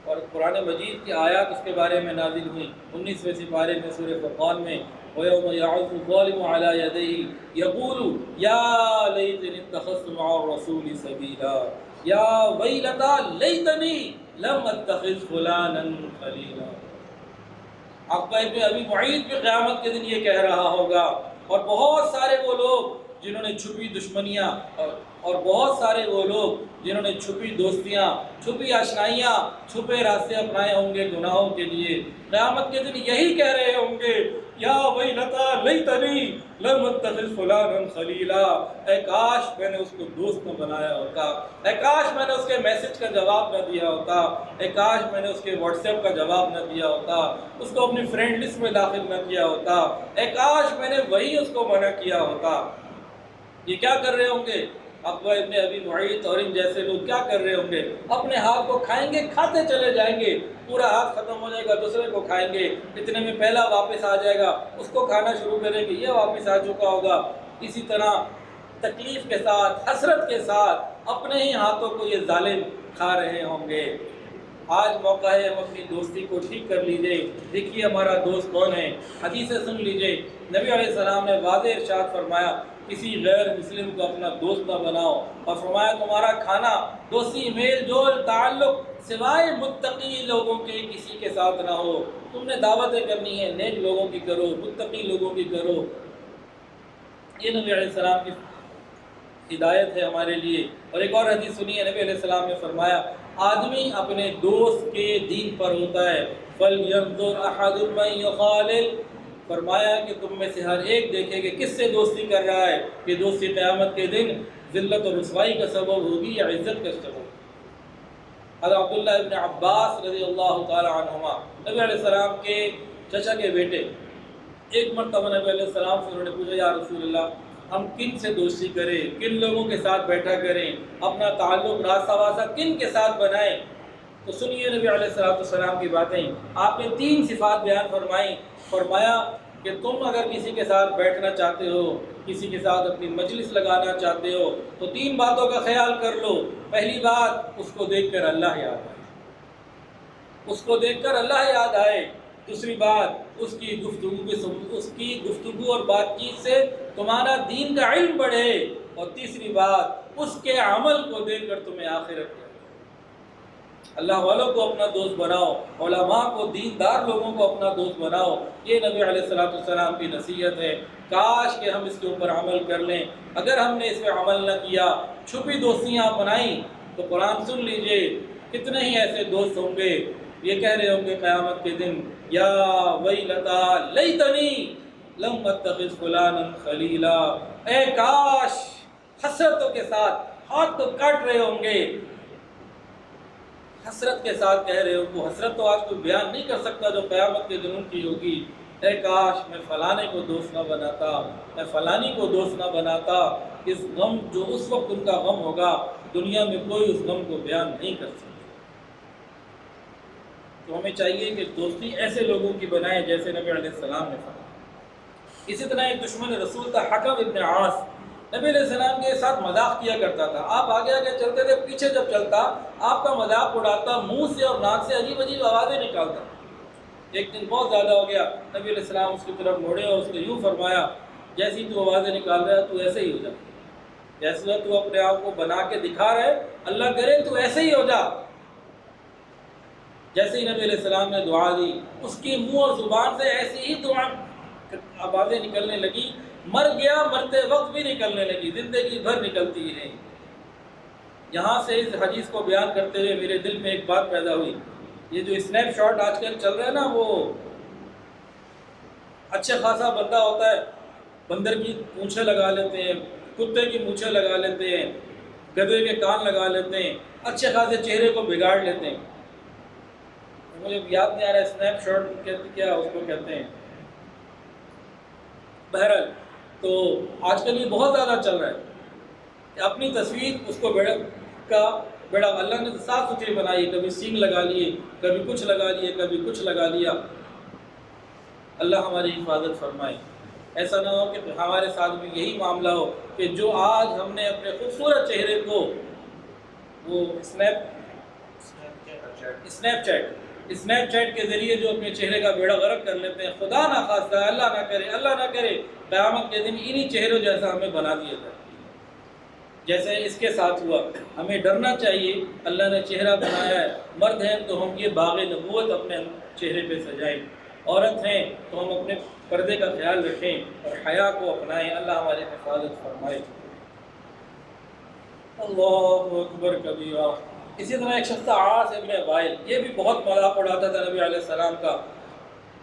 اور قرآن مجید کی آیات اس کے بارے میں نازل ہوئی 19ویں سپارے میں سورہ فرقان میں، وَيَوْمَ يَعُضُّ الظَّالِمُ عَلَى يَدَيْهِ يَقُولُ يَا لَيْتَنِي اتَّخَذْتُ مَعَ الرَّسُولِ سَبِيلًا يَا وَيْلَتَىٰ لَيْتَنِي لَمْ أَتَّخِذْ فُلَانًا خَلِيلًا۔ عقبہ ابن ابی معیط بھی قیامت کے دن یہ کہہ رہا ہوگا، اور بہت سارے وہ لوگ جنہوں نے چھپی دشمنیاں اور بہت سارے وہ لوگ جنہوں نے چھپی دوستیاں، چھپی آشنائیاں، چھپے راستے اپنائے ہوں گے گناہوں کے لیے، قیامت کے دن یہی کہہ رہے ہوں گے یا ویلتا لیتنی لم اتخذ فلانا خلیلا، اے کاش میں نے اس کو دوست نہ بنایا ہوتا، اے کاش میں نے اس کے میسج کا جواب نہ دیا ہوتا، اے کاش میں نے اس کے واٹس ایپ کا جواب نہ دیا ہوتا، اس کو اپنی فرینڈ لسٹ میں داخل نہ کیا ہوتا، اے کاش میں نے وہی اس کو منع کیا ہوتا۔ یہ کیا کر رہے ہوں گے؟ عقبہ ابن ابی معیط اور ان جیسے لوگ کیا کر رہے ہوں گے؟ اپنے ہاتھ کو کھائیں گے، کھاتے چلے جائیں گے، پورا ہاتھ ختم ہو جائے گا، دوسرے کو کھائیں گے، اتنے میں پہلا واپس آ جائے گا، اس کو کھانا شروع کریں گے، یہ واپس آ چکا ہوگا۔ اسی طرح تکلیف کے ساتھ، حسرت کے ساتھ اپنے ہی ہاتھوں کو یہ ظالم کھا رہے ہوں گے۔ آج موقع ہے ہم اپنی دوستی کو ٹھیک کر لیجئے۔ دیکھیے ہمارا دوست کون ہے، حدیثیں سن لیجئے۔ نبی علیہ السلام نے واضح ارشاد فرمایا کسی غیر مسلم کو اپنا دوست نہ بناؤ، اور فرمایا تمہارا کھانا، دوستی، میل جول، تعلق سوائے متقی لوگوں کے کسی کے ساتھ نہ ہو۔ تم نے دعوتیں کرنی ہے، نیک لوگوں کی کرو، متقی لوگوں کی کرو۔ یہ نبی علیہ السلام کی ہدایت ہے ہمارے لیے۔ اور ایک اور حدیث سنی ہے، نبی علیہ السلام نے فرمایا آدمی اپنے دوست کے دین پر ہوتا ہے، فَلْيَنظُرْ أَحَدٌ مَّن يُخَالِلُ، فرمایا کہ تم میں سے ہر ایک دیکھے کہ کس سے دوستی کر رہا ہے، کہ دوستی قیامت کے دن ذلت اور رسوائی کا سبب ہوگی یا عزت کا سبب۔ حضرت عبداللہ ابن عباس رضی اللہ تعالی عنہما، نبی علیہ السلام کے چچا کے بیٹے، ایک مرتبہ نبی علیہ السلام سے انہوں نے پوچھا یا رسول اللہ ہم کن سے دوستی کریں، کن لوگوں کے ساتھ بیٹھا کریں، اپنا تعلق راستہ واسطہ کن کے ساتھ بنائیں؟ تو سنیے نبی علیہ السلام کی باتیں، آپ نے 3 صفات بیان فرمائیں۔ فرمایا کہ تم اگر کسی کے ساتھ بیٹھنا چاہتے ہو، کسی کے ساتھ اپنی مجلس لگانا چاہتے ہو تو 3 باتوں کا خیال کر لو۔ پہلی بات، اس کو دیکھ کر اللہ یاد آئے، اس کو دیکھ کر اللہ یاد آئے۔ دوسری بات، اس کی گفتگو اور بات چیت سے تمہارا دین کا علم بڑھے، اور تیسری بات، اس کے عمل کو دیکھ کر تمہیں آخرت۔ اللہ والوں کو اپنا دوست بناؤ، علماء کو، دیندار لوگوں کو اپنا دوست بناؤ۔ یہ نبی علیہ السلام کی نصیحت ہے۔ کاش کہ ہم اس کے اوپر عمل کر لیں۔ اگر ہم نے اس پہ عمل نہ کیا، چھپی دوستیاں بنائیں، تو قرآن سن لیجئے کتنے ہی ایسے دوست ہوں گے یہ کہہ رہے ہوں گے قیامت کے دن یا ویلتا لیتنی لم اتخذ فلانا خلیلا، اے کاش، حسرتوں کے ساتھ ہاتھ تو کاٹ رہے ہوں گے، حسرت کے ساتھ کہہ رہے ہو، وہ حسرت تو آج کوئی بیان نہیں کر سکتا جو قیامت کے دن ان کی ہوگی۔ اے کاش میں فلانے کو دوست نہ بناتا، میں فلانی کو دوست نہ بناتا۔ اس غم، جو اس وقت ان کا غم ہوگا، دنیا میں کوئی اس غم کو بیان نہیں کر سکتا۔ تو ہمیں چاہیے کہ دوستی ایسے لوگوں کی بنائے جیسے نبی علیہ السلام نے فرمایا۔ اسی طرح ایک دشمن رسول تھا، حکم ابن عاص، نبی علیہ السلام کے ساتھ مذاق کیا کرتا تھا۔ آپ آگے آگے چلتے تھے، پیچھے جب چلتا آپ کا مذاق اڑاتا، منہ سے اور ناک سے عجیب عجیب آوازیں نکالتا۔ ایک دن بہت زیادہ ہو گیا، نبی علیہ السلام اس کی طرف موڑے اور اس نے یوں فرمایا جیسی تو آوازیں نکال رہا ہے تو ایسے ہی ہو جا، جیسے تو اپنے آپ کو بنا کے دکھا رہے، اللہ کرے تو ایسے ہی ہو جا۔ جیسے ہی نبی علیہ السلام نے دعا دی اس کی منہ اور زبان سے ایسی ہی دعا آوازیں نکلنے لگی، مر گیا مرتے وقت بھی نکلنے لگی، زندگی بھر نکلتی ہی رہی۔ یہاں سے اس حدیث کو بیان کرتے ہوئے میرے دل میں ایک بات پیدا ہوئی، یہ جو اسنیپ شاٹ آج کل چل رہا ہے نا، وہ اچھا خاصا بندہ ہوتا ہے، بندر کی مونچھیں لگا لیتے ہیں، کتے کی مونچھیں لگا لیتے ہیں، گدھے کے کان لگا لیتے ہیں، اچھے خاصے چہرے کو بگاڑ لیتے ہیں۔ مجھے یاد نہیں آ رہا اسنیپ شاٹ کیا اس کو کہتے ہیں، بہرحال تو آج کل یہ بہت زیادہ چل رہا ہے کہ اپنی تصویر اس کو بیڑا اللہ نے صاف ستھری بنائی، کبھی سینگ لگا لیے، کبھی کچھ لگا لیے، کبھی کچھ لگا لیا۔ اللہ ہماری حفاظت فرمائے، ایسا نہ ہو کہ ہمارے ساتھ بھی یہی معاملہ ہو کہ جو آج ہم نے اپنے خوبصورت چہرے کو وہ اسنیپ چیٹ کے ذریعے جو اپنے چہرے کا بیڑا غرق کر لیتے ہیں، خدا نہ خواستہ، اللہ نہ کرے قیامت کے دن انہی چہروں جیسا ہمیں بنا دیا جائے جیسے اس کے ساتھ ہوا۔ ہمیں ڈرنا چاہیے، اللہ نے چہرہ بنایا ہے، مرد ہیں تو ہم یہ باغ نبوت اپنے چہرے پہ سجائیں، عورت ہیں تو ہم اپنے پردے کا خیال رکھیں اور حیا کو اپنائیں۔ اللہ ہماری حفاظت فرمائے۔ اللہ اکبر کبیرہ۔ اسی طرح ایک شخص عاص ابن وائل، یہ بھی بہت مذاق اڑاتا تھا نبی علیہ السلام کا۔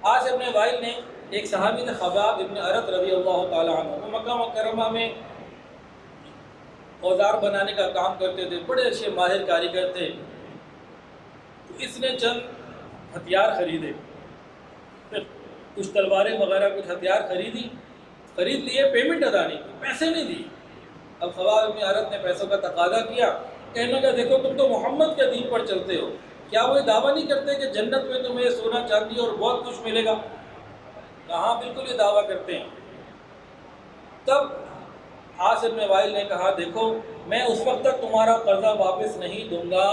عاص ابن وائل نے ایک صحابی تھے خباب ابن ارت رضی اللہ تعالیٰ عنہ، وہ مکہ مکرمہ میں اوزار بنانے کا کام کرتے تھے، بڑے اچھے ماہر کاریگر تھے۔ تو اس نے چند ہتھیار خریدے، کچھ تلواریں وغیرہ کچھ ہتھیار خرید لیے، پیمنٹ ادا نہیں کی، پیسے نہیں دی۔ اب خباب ابن ارت نے پیسوں کا تقاضا کیا، کہنے لگا دیکھو تم تو محمد کے دین پر چلتے ہو، کیا وہ دعویٰ نہیں کرتے کہ جنت میں تمہیں سونا چاندی اور بہت کچھ ملے گا؟ کہاں، بالکل یہ دعویٰ کرتے ہیں۔ تب عاص ابن وائل نے کہا دیکھو میں اس وقت تک تمہارا قرضہ واپس نہیں دوں گا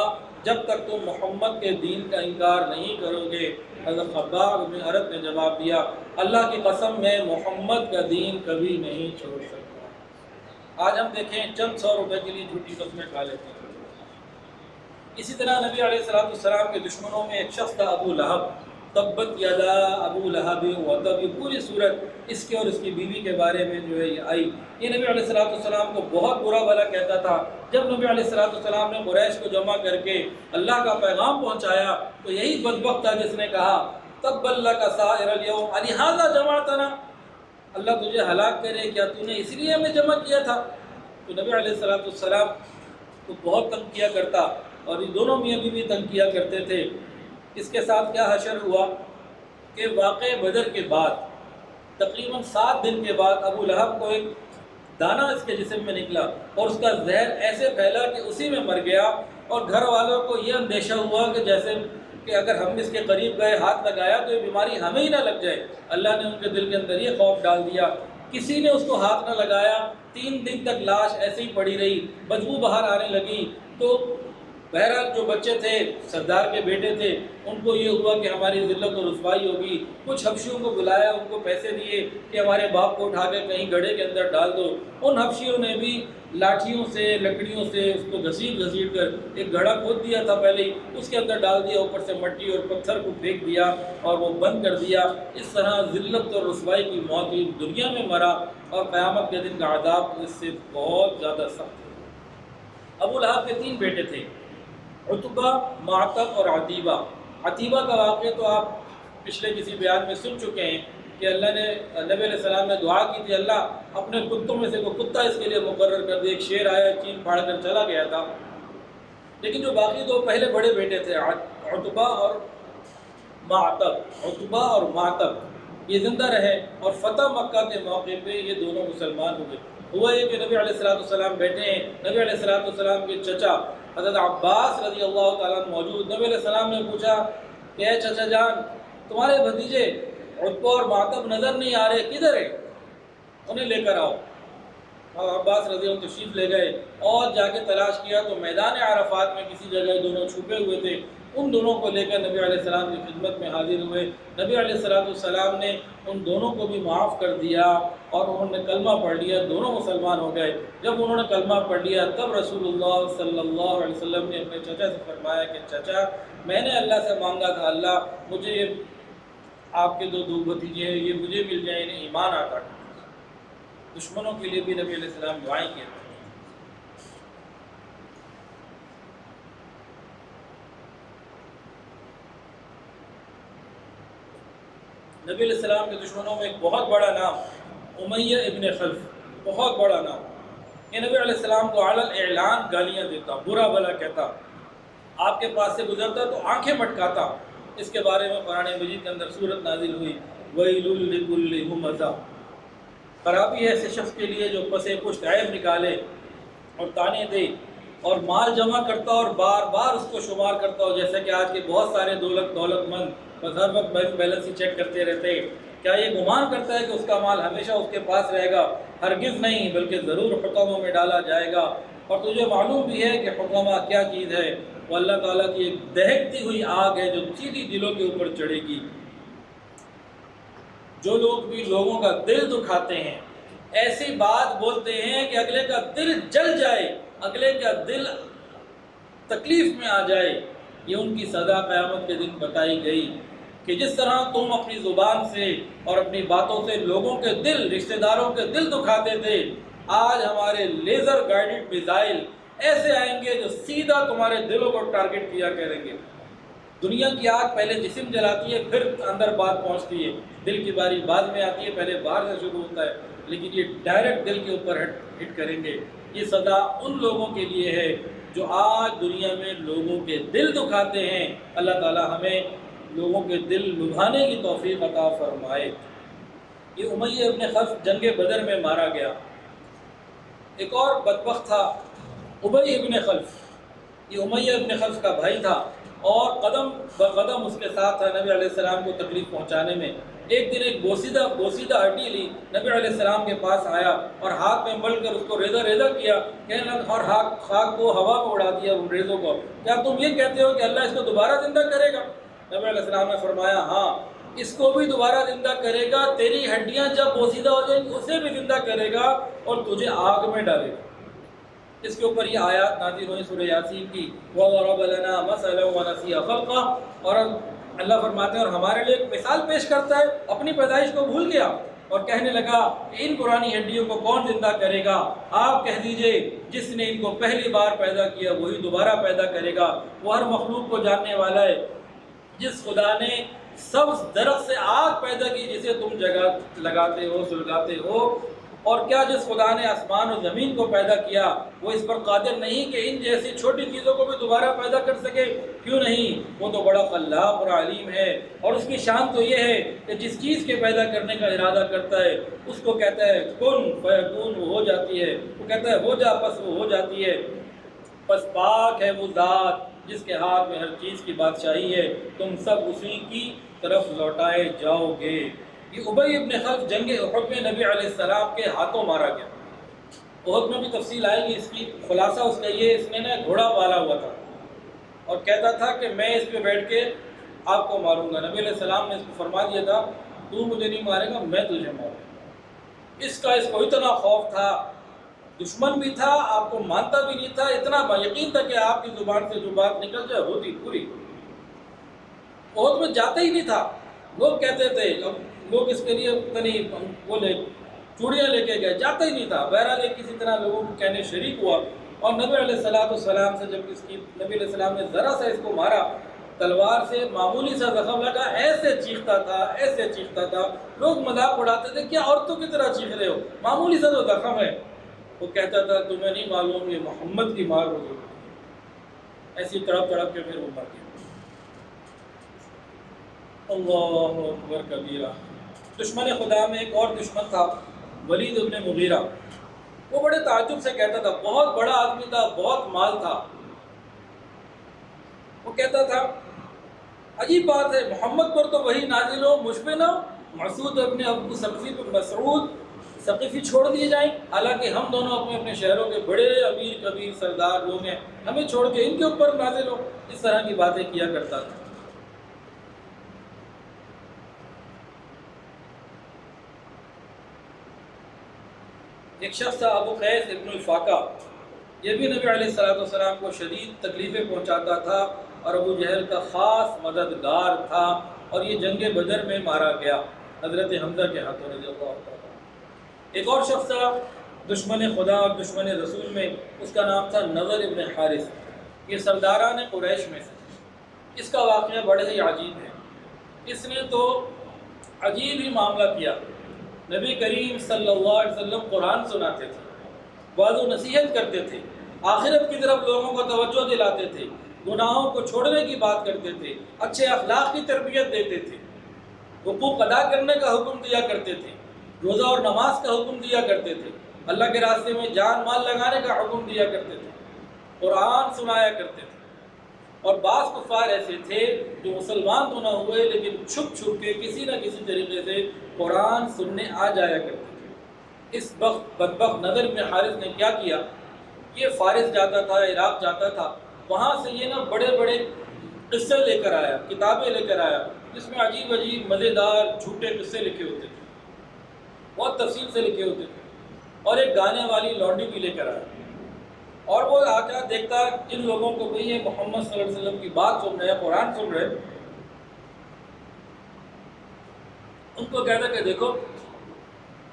جب تک تم محمد کے دین کا انکار نہیں کرو گے۔ حضرت خباب ابن ارت نے جواب دیا اللہ کی قسم میں محمد کا دین کبھی نہیں چھوڑ سکتا۔ آج ہم دیکھیں چند 100 روپے کے لیے جھوٹی قسمیں کھا لیتے ہیں۔ اسی طرح نبی علیہ السلام کے دشمنوں میں ایک شخص تھا ابو لہب، تبت یدا ابو لہب وتب، یہ پوری صورت اس کے اور اس کی بیوی کے بارے میں جو ہے یہ آئی۔ یہ نبی علیہ السلام کو بہت برا بھلا کہتا تھا۔ جب نبی علیہ السلام نے قریش کو جمع کر کے اللہ کا پیغام پہنچایا تو یہی بدبخت تھا جس نے کہا تبا لک سائر الیوم لہذا جمعتنا، اللہ تجھے ہلاک کرے، کیا تو نے اس لیے ہمیں جمع کیا تھا؟ تو نبی علیہ السلام کو بہت تنگ کیا کرتا اور یہ دونوں میاں بیوی تنگ کیا کرتے تھے۔ اس کے ساتھ کیا حشر ہوا کہ واقع بدر کے بعد تقریباً 7 دن کے بعد ابو لہب کو ایک دانہ اس کے جسم میں نکلا اور اس کا زہر ایسے پھیلا کہ اسی میں مر گیا، اور گھر والوں کو یہ اندیشہ ہوا کہ جیسے کہ اگر ہم اس کے قریب گئے ہاتھ لگایا تو یہ بیماری ہمیں ہی نہ لگ جائے۔ اللہ نے ان کے دل کے اندر یہ خوف ڈال دیا، کسی نے اس کو ہاتھ نہ لگایا۔ 3 دن تک لاش ایسے ہی پڑی رہی، بدبو باہر آنے لگی۔ تو بہرحال جو بچے تھے سردار کے بیٹے تھے، ان کو یہ ہوا کہ ہماری ذلت و رسوائی ہوگی۔ کچھ حبشیوں کو بلایا، ان کو پیسے دیے کہ ہمارے باپ کو اٹھا کے کہیں گڑھے کے اندر ڈال دو۔ ان حبشیوں نے بھی لاٹھیوں سے لکڑیوں سے اس کو گھسیٹ کر ایک گڑھا کھود دیا تھا پہلے ہی، اس کے اندر ڈال دیا، اوپر سے مٹی اور پتھر کو پھینک دیا اور وہ بند کر دیا۔ اس طرح ذلت اور رسوائی کی موت ہوئی، دنیا میں مرا، اور قیامت کے دن کا عذاب اس سے بہت زیادہ سخت ہے۔ ابو لہب کے 3 بیٹے تھے، عتبہ، معتب اور عتیبہ۔ عتیبہ کا واقعہ تو آپ پچھلے کسی بیان میں سن چکے ہیں کہ اللہ نے نبی علیہ السلام نے دعا کی تھی اللہ اپنے کتوں میں سے کوئی کتا اس کے لیے مقرر کر دے۔ ایک شیر آیا، چین پھاڑ کر چلا گیا تھا۔ لیکن جو باقی 2 پہلے بڑے بیٹے تھے عتبہ اور معتب، یہ زندہ رہے اور فتح مکہ کے موقع پہ یہ دونوں مسلمان ہوئے۔ ہوا یہ کہ نبی علیہ السلام بیٹھے ہیں، نبی علیہ السلام کے چچا حضرت عباس رضی اللہ تعالیٰ موجود۔ نبی علیہ السلام نے پوچھا کہ اے چچا جان، تمہارے بھتیجے عتبہ اور معتب نظر نہیں آ رہے، کدھر ہیں؟ انہیں لے کر آؤ۔ اور عباس رضی اللہ تشریف لے گئے اور جا کے تلاش کیا تو میدان عرفات میں کسی جگہ دونوں چھپے ہوئے تھے۔ ان دونوں کو لے کر نبی علیہ السلام کی خدمت میں حاضر ہوئے۔ نبی علیہ السلام نے ان دونوں کو بھی معاف کر دیا اور انہوں نے کلمہ پڑھ لیا، دونوں مسلمان ہو گئے۔ جب انہوں نے کلمہ پڑھ لیا تب رسول اللہ صلی اللہ علیہ وسلم نے اپنے چچا سے فرمایا کہ چچا، میں نے اللہ سے مانگا تھا، اللہ مجھے آپ کے دو بھتیجے ہیں، یہ مجھے مل جائیں، انہیں ایمان آتا تھا۔ دشمنوں کے لیے بھی نبی علیہ السلام دعائیں کیے۔ نبی علیہ السلام کے دشمنوں میں ایک بہت بڑا نام امیہ ابن خلف، بہت بڑا نام۔ یہ نبی علیہ السلام کو علی الاعلان گالیاں دیتا، برا بھلا کہتا، آپ کے پاس سے گزرتا تو آنکھیں مٹکاتا۔ اس کے بارے میں قرآن مجید کے اندر سورت نازل ہوئی، وَيْلٌ لِكُلِّ ہُمَزَةٍ، خرابی ہے ایسے شخص کے لیے جو پسے پشت عیب نکالے اور تانے دے اور مال جمع کرتا اور بار بار اس کو شمار کرتا ہو، جیسا کہ آج کے بہت سارے دولت مند بس ہر وقت بینک بیلنس ہی چیک کرتے رہتے ہیں۔ کیا یہ گمان کرتا ہے کہ اس کا مال ہمیشہ اس کے پاس رہے گا؟ ہرگز نہیں، بلکہ ضرور حطاموں میں ڈالا جائے گا۔ اور تجھے معلوم بھی ہے کہ حطامہ کیا چیز ہے؟ وہ اللہ تعالیٰ کی ایک دہکتی ہوئی آگ ہے جو سیدھی دلوں کے اوپر چڑھے گی۔ جو لوگ بھی لوگوں کا دل دکھاتے ہیں، ایسی بات بولتے ہیں کہ اگلے کا دل جل جائے، اگلے کا دل تکلیف میں آ جائے، یہ ان کی سزا قیامت کے دن بتائی گئی کہ جس طرح تم اپنی زبان سے اور اپنی باتوں سے لوگوں کے دل، رشتہ داروں کے دل دکھاتے تھے، آج ہمارے لیزر گائیڈڈ میزائل ایسے آئیں گے جو سیدھا تمہارے دلوں کو ٹارگٹ کیا کریں گے۔ دنیا کی آگ پہلے جسم جلاتی ہے، پھر اندر بات پہنچتی ہے، دل کی باری بعد میں آتی ہے، پہلے باہر سے شروع ہوتا ہے، لیکن یہ ڈائریکٹ دل کے اوپر ہٹ کریں گے۔ یہ سزا ان لوگوں کے لیے ہے جو آج دنیا میں لوگوں کے دل دکھاتے ہیں۔ اللہ تعالی ہمیں لوگوں کے دل لبھانے کی توفیق عطا فرمائے۔ یہ امیہ ابن خلف جنگ بدر میں مارا گیا۔ ایک اور بدبخت تھا ابی ابن خلف، یہ امیہ ابن خلف کا بھائی تھا اور قدم بقدم اس کے ساتھ تھا نبی علیہ السلام کو تکلیف پہنچانے میں۔ ایک دن ایک بوسیدہ ہڈی لی، نبی علیہ السلام کے پاس آیا اور ہاتھ میں مل کر اس کو ریزہ ریزہ کیا، کہنے لگا اور خاک کو ہوا میں اڑا دیا ان ریزوں کو، کیا تم یہ کہتے ہو کہ اللہ اس کو دوبارہ زندہ کرے گا؟ نبی علیہ السلام نے فرمایا ہاں، اس کو بھی دوبارہ زندہ کرے گا، تیری ہڈیاں جب بوسیدہ ہو جائیں گی اسے بھی زندہ کرے گا اور تجھے آگ میں ڈالے گا۔ اس کے اوپر یہ آیات نازل ہوئی سورہ یاسین کی، وَضَرَبَ لَنَا مَثَلًا وَنَسِیَ خَلْقَهُ، اور اللہ فرماتے ہیں اور ہمارے لیے ایک مثال پیش کرتا ہے، اپنی پیدائش کو بھول گیا اور کہنے لگا کہ ان پرانی ہڈیوں کو کون زندہ کرے گا؟ آپ کہہ دیجئے جس نے ان کو پہلی بار پیدا کیا وہی دوبارہ پیدا کرے گا۔ وہ ہر مخلوق کو جاننے والا ہے۔ جس خدا نے سبز درخت سے آگ پیدا کی جسے تم جگہ لگاتے ہو سلگاتے ہو، اور کیا جس خدا نے آسمان اور زمین کو پیدا کیا وہ اس پر قادر نہیں کہ ان جیسی چھوٹی چیزوں کو بھی دوبارہ پیدا کر سکے؟ کیوں نہیں، وہ تو بڑا خلاق اور علیم ہے، اور اس کی شان تو یہ ہے کہ جس چیز کے پیدا کرنے کا ارادہ کرتا ہے اس کو کہتا ہے کن فیکون، وہ ہو جاتی ہے، وہ کہتا ہے ہو جا پس وہ ہو جاتی ہے۔ پس پاک ہے وہ ذات جس کے ہاتھ میں ہر چیز کی بادشاہی ہے، تم سب اسی کی طرف لوٹائے جاؤ گے۔ یہ ابی ابن خلف جنگ احد میں نبی علیہ السلام کے ہاتھوں مارا گیا۔ احد میں بھی تفصیل آئے گی، اس کی خلاصہ اس کا یہ، اس نے نا گھوڑا پالا ہوا تھا اور کہتا تھا کہ میں اس پہ بیٹھ کے آپ کو ماروں گا۔ نبی علیہ السلام نے اس کو فرما دیا تھا تو مجھے نہیں مارے گا، میں تجھے ماروں گا۔ اس کو اتنا خوف تھا، دشمن بھی تھا، آپ کو مانتا بھی نہیں تھا، اتنا یقین تھا کہ آپ کی زبان سے جو بات نکل جائے ہوتی پوری۔ احد میں جاتا ہی نہیں تھا، لوگ کہتے تھے، لوگ اس کے لیے بولے چوڑیاں لے کے گئے، جاتا ہی نہیں تھا۔ بہرحال کسی طرح لوگوں کو کہنے شریک ہوا اور نبی علیہ السلام سے جب نبی علیہ السلام نے ذرا سا اس کو مارا تلوار سے، معمولی سا زخم لگا، ایسے چیختا تھا، لوگ مذاق اڑاتے تھے، کیا عورتوں کی طرح چیخ رہے ہو، معمولی سا تو زخم ہے۔ وہ کہتا تھا تمہیں نہیں معلوم یہ محمد کی مار ہوگی، ایسی تڑپ کے پھر وہ مر گیا۔ اللہ اکبر کبیرہ۔ دشمن خدا میں ایک اور دشمن تھا ولید ابن مغیرہ، وہ بڑے تعجب سے کہتا تھا، بہت بڑا آدمی تھا، بہت مال تھا، وہ کہتا تھا عجیب بات ہے، محمد پر تو وہی نازل ہو، مجھ پہ نہ۔ مسعود ابن ابو سبزی بن مسعود ثقیفی چھوڑ دیے جائیں، حالانکہ ہم دونوں اپنے اپنے شہروں کے بڑے امیر کبیر سردار لوگ ہیں، ہمیں چھوڑ کے ان کے اوپر نازل ہو، اس طرح کی باتیں کیا کرتا تھا۔ ایک شخص تھا ابو قیس ابن الفاقہ، یہ بھی نبی علیہ السلام کو شدید تکلیفیں پہنچاتا تھا اور ابو جہل کا خاص مددگار تھا، اور یہ جنگ بدر میں مارا گیا حضرت حمزہ کے ہاتھوں رضی اللہ تعالیٰ۔ ایک اور شخص تھا دشمن خدا اور دشمن رسول میں، اس کا نام تھا نضر ابن حارث، یہ سرداران قریش میں سے۔ اس کا واقعہ بڑے ہی عجیب ہے۔ اس نے تو عجیب ہی معاملہ کیا۔ نبی کریم صلی اللہ علیہ وسلم قرآن سناتے تھے، وعظ و نصیحت کرتے تھے، آخرت کی طرف لوگوں کو توجہ دلاتے تھے، گناہوں کو چھوڑنے کی بات کرتے تھے، اچھے اخلاق کی تربیت دیتے تھے، حقوق ادا کرنے کا حکم دیا کرتے تھے، روزہ اور نماز کا حکم دیا کرتے تھے، اللہ کے راستے میں جان مال لگانے کا حکم دیا کرتے تھے، قرآن سنایا کرتے تھے۔ اور بعض کفار ایسے تھے جو مسلمان تو نہ ہوئے لیکن چھپ چھپ کے کسی نہ کسی طریقے سے قرآن سننے آ جایا کرتے تھے۔ اس بدبخت نضر بن حارث نے کیا کیا، یہ فارس جاتا تھا، عراق جاتا تھا، وہاں سے یہ نا بڑے بڑے قصے لے کر آیا، کتابیں لے کر آیا، جس میں عجیب عجیب مزیدار جھوٹے قصے لکھے ہوتے تھے، بہت تفصیل سے لکھے ہوتے تھے، اور ایک گانے والی لونڈی بھی لے کر آیا، اور وہ آ کر دیکھتا جن لوگوں کو بھئی یہ محمد صلی اللہ علیہ وسلم کی بات سن رہے ہیں، قرآن سن رہے ہیں، ان کو کہتا کہ دیکھو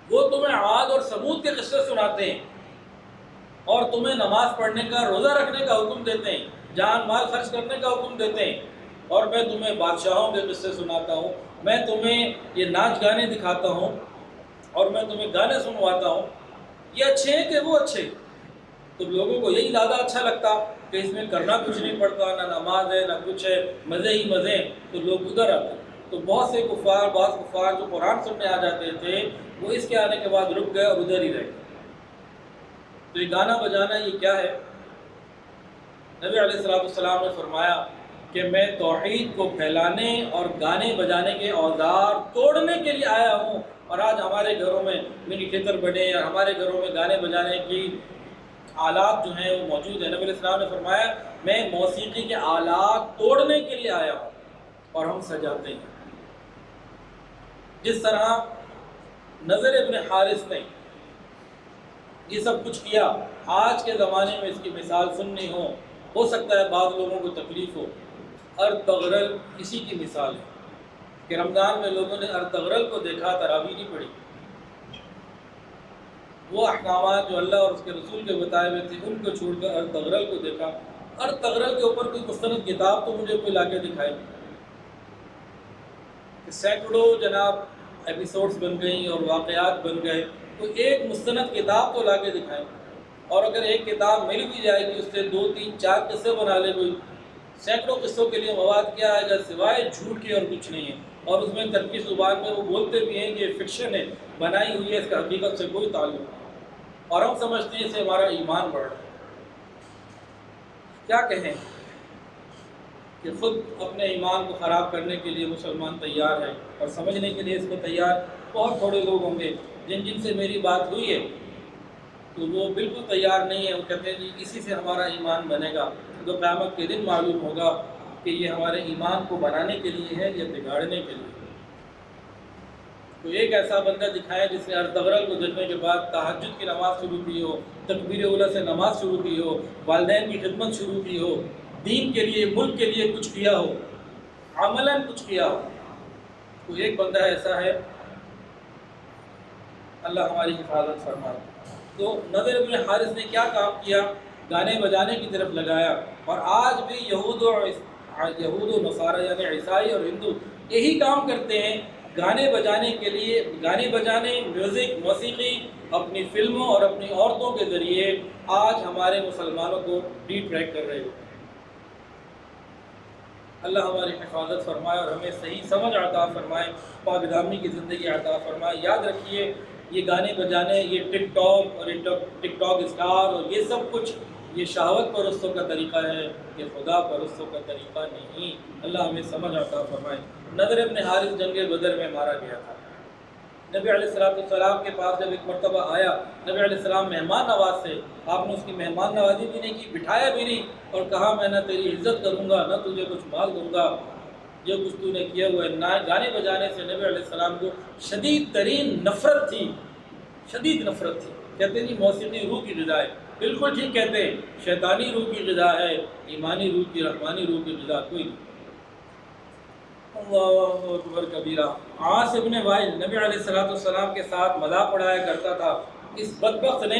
وہ تمہیں عاد اور ثمود کے قصے سناتے ہیں اور تمہیں نماز پڑھنے کا، روزہ رکھنے کا حکم دیتے ہیں، جان مال خرچ کرنے کا حکم دیتے ہیں، اور میں تمہیں بادشاہوں کے قصے سناتا ہوں، میں تمہیں یہ ناچ گانے دکھاتا ہوں اور میں تمہیں گانے سنواتا ہوں، یہ اچھے ہیں کہ وہ اچھے؟ تو لوگوں کو یہی زیادہ اچھا لگتا کہ اس میں کرنا کچھ نہیں پڑتا، نہ نماز ہے نہ کچھ ہے، مزے ہی مزے ہیں، تو لوگ ادھر آتے۔ تو بہت سے بعض کفار جو قرآن سننے آ جاتے تھے وہ اس کے آنے کے بعد رک گئے اور ادھر ہی رہ گئے۔ تو یہ گانا بجانا یہ کیا ہے؟ نبی علیہ السلام نے فرمایا کہ میں توحید کو پھیلانے اور گانے بجانے کے اوزار توڑنے کے لیے آیا ہوں، اور آج ہمارے گھروں میں منی تھیٹر بنے یا ہمارے گھروں میں گانے بجانے کی آلات جو ہیں وہ موجود ہیں۔ نبی علیہ السلام نے فرمایا میں موسیقی کے آلات توڑنے کے لیے آیا ہوں، اور ہم سجاتے ہیں۔ جس طرح نضر ابن حارث نے یہ سب کچھ کیا، آج کے زمانے میں اس کی مثال سننی ہو سکتا ہے بعض لوگوں کو تکلیف ہو۔ ارطغرل اسی کی مثال ہے کہ رمضان میں لوگوں نے ارطغرل کو دیکھا، تراویح نہیں پڑھی، وہ احکامات جو اللہ اور اس کے رسول کے بتائے ہوئے تھے ان کو چھوڑ کر ارطغرل کو دیکھا۔ ارطغرل کے اوپر کوئی مستند کتاب تو مجھے کوئی لا کے دکھائے، سینکڑوں جناب ایپیسوڈز بن گئیں اور واقعات بن گئے، تو ایک مستند کتاب تو لا کے دکھائیں، اور اگر ایک کتاب مل بھی جائے گی اس سے 2 3 4 قصے بنا لے کوئی، سینکڑوں قصوں کے لیے مواد کیا آئے گا سوائے جھوٹ کے اور کچھ نہیں ہے، اور اس میں ترکی زبان میں وہ بولتے بھی ہیں کہ یہ فکشن ہے، بنائی ہوئی ہے، اس کا حقیقت سے کوئی تعلق نہیں، اور ہم سمجھتے ہیں اس سے ہمارا ایمان بڑھ رہا ہے۔ کیا کہیں کہ خود اپنے ایمان کو خراب کرنے کے لیے مسلمان تیار ہے، اور سمجھنے کے لیے اس کو تیار بہت تھوڑے لوگ ہوں گے۔ جن سے میری بات ہوئی ہے تو وہ بالکل تیار نہیں ہے، وہ کہتے ہیں جی اسی سے ہمارا ایمان بنے گا، تو قیامت کے دن معلوم ہوگا کہ یہ ہمارے ایمان کو بنانے کے لیے ہے یا بگاڑنے کے لیے۔ تو ایک ایسا بندہ دکھائے جس نے ارطغرل کو دیکھنے کے بعد تہجد کی نماز شروع کی ہو، تکبیر اولیٰ سے نماز شروع کی ہو، والدین کی خدمت شروع کی ہو، دین کے لیے، ملک کے لیے کچھ کیا ہو، عملاً کچھ کیا ہو۔ تو ایک بندہ ایسا ہے، اللہ ہماری حفاظت فرمائے۔ تو نضر بن حارث نے کیا کام کیا؟ گانے بجانے کی طرف لگایا، اور آج بھی یہود و نصارہ یعنی عیسائی اور ہندو یہی کام کرتے ہیں، گانے بجانے کے لیے، گانے بجانے، میوزک، موسیقی، اپنی فلموں اور اپنی عورتوں کے ذریعے آج ہمارے مسلمانوں کو ڈی ٹریک کر رہے ہیں۔ اللہ ہماری حفاظت فرمائے اور ہمیں صحیح سمجھ عطا فرمائے، پاک دامنی کی زندگی عطا فرمائے۔ یاد رکھیے یہ گانے بجانے، یہ ٹک ٹاک اور ٹک ٹاک اسٹار اور یہ سب کچھ یہ شہوت پرستوں کا طریقہ ہے، یہ خدا پرستوں کا طریقہ نہیں۔ اللہ ہمیں سمجھ عطا فرمائے۔ نضر ابن حارث جنگ بدر میں مارا گیا تھا، نبی علیہ السلام کے پاس جب ایک مرتبہ آیا، نبی علیہ السلام مہمان نواز تھے، آپ نے اس کی مہمان نوازی بھی نہیں کی، بٹھایا بھی نہیں، اور کہا میں نہ تیری عزت کروں گا نہ تجھے کچھ مال دوں گا، جو کچھ تو نے کیا ہوا ہے۔ نہ گانے بجانے سے نبی علیہ السلام کو شدید ترین نفرت تھی، شدید نفرت تھی۔ کہتے ہیں جی موسیقی روح کی غذا ہے، بالکل ٹھیک کہتے ہیں، شیطانی روح کی غذا ہے، ایمانی روح کی، رحمانی روح کی غذا کوئی نہیں۔ اللہ اکبر کبیرہ۔ عاص ابن وائل نبی علیہ السلام کے ساتھ مذاق اڑایا کرتا تھا۔ اس بدبخت نے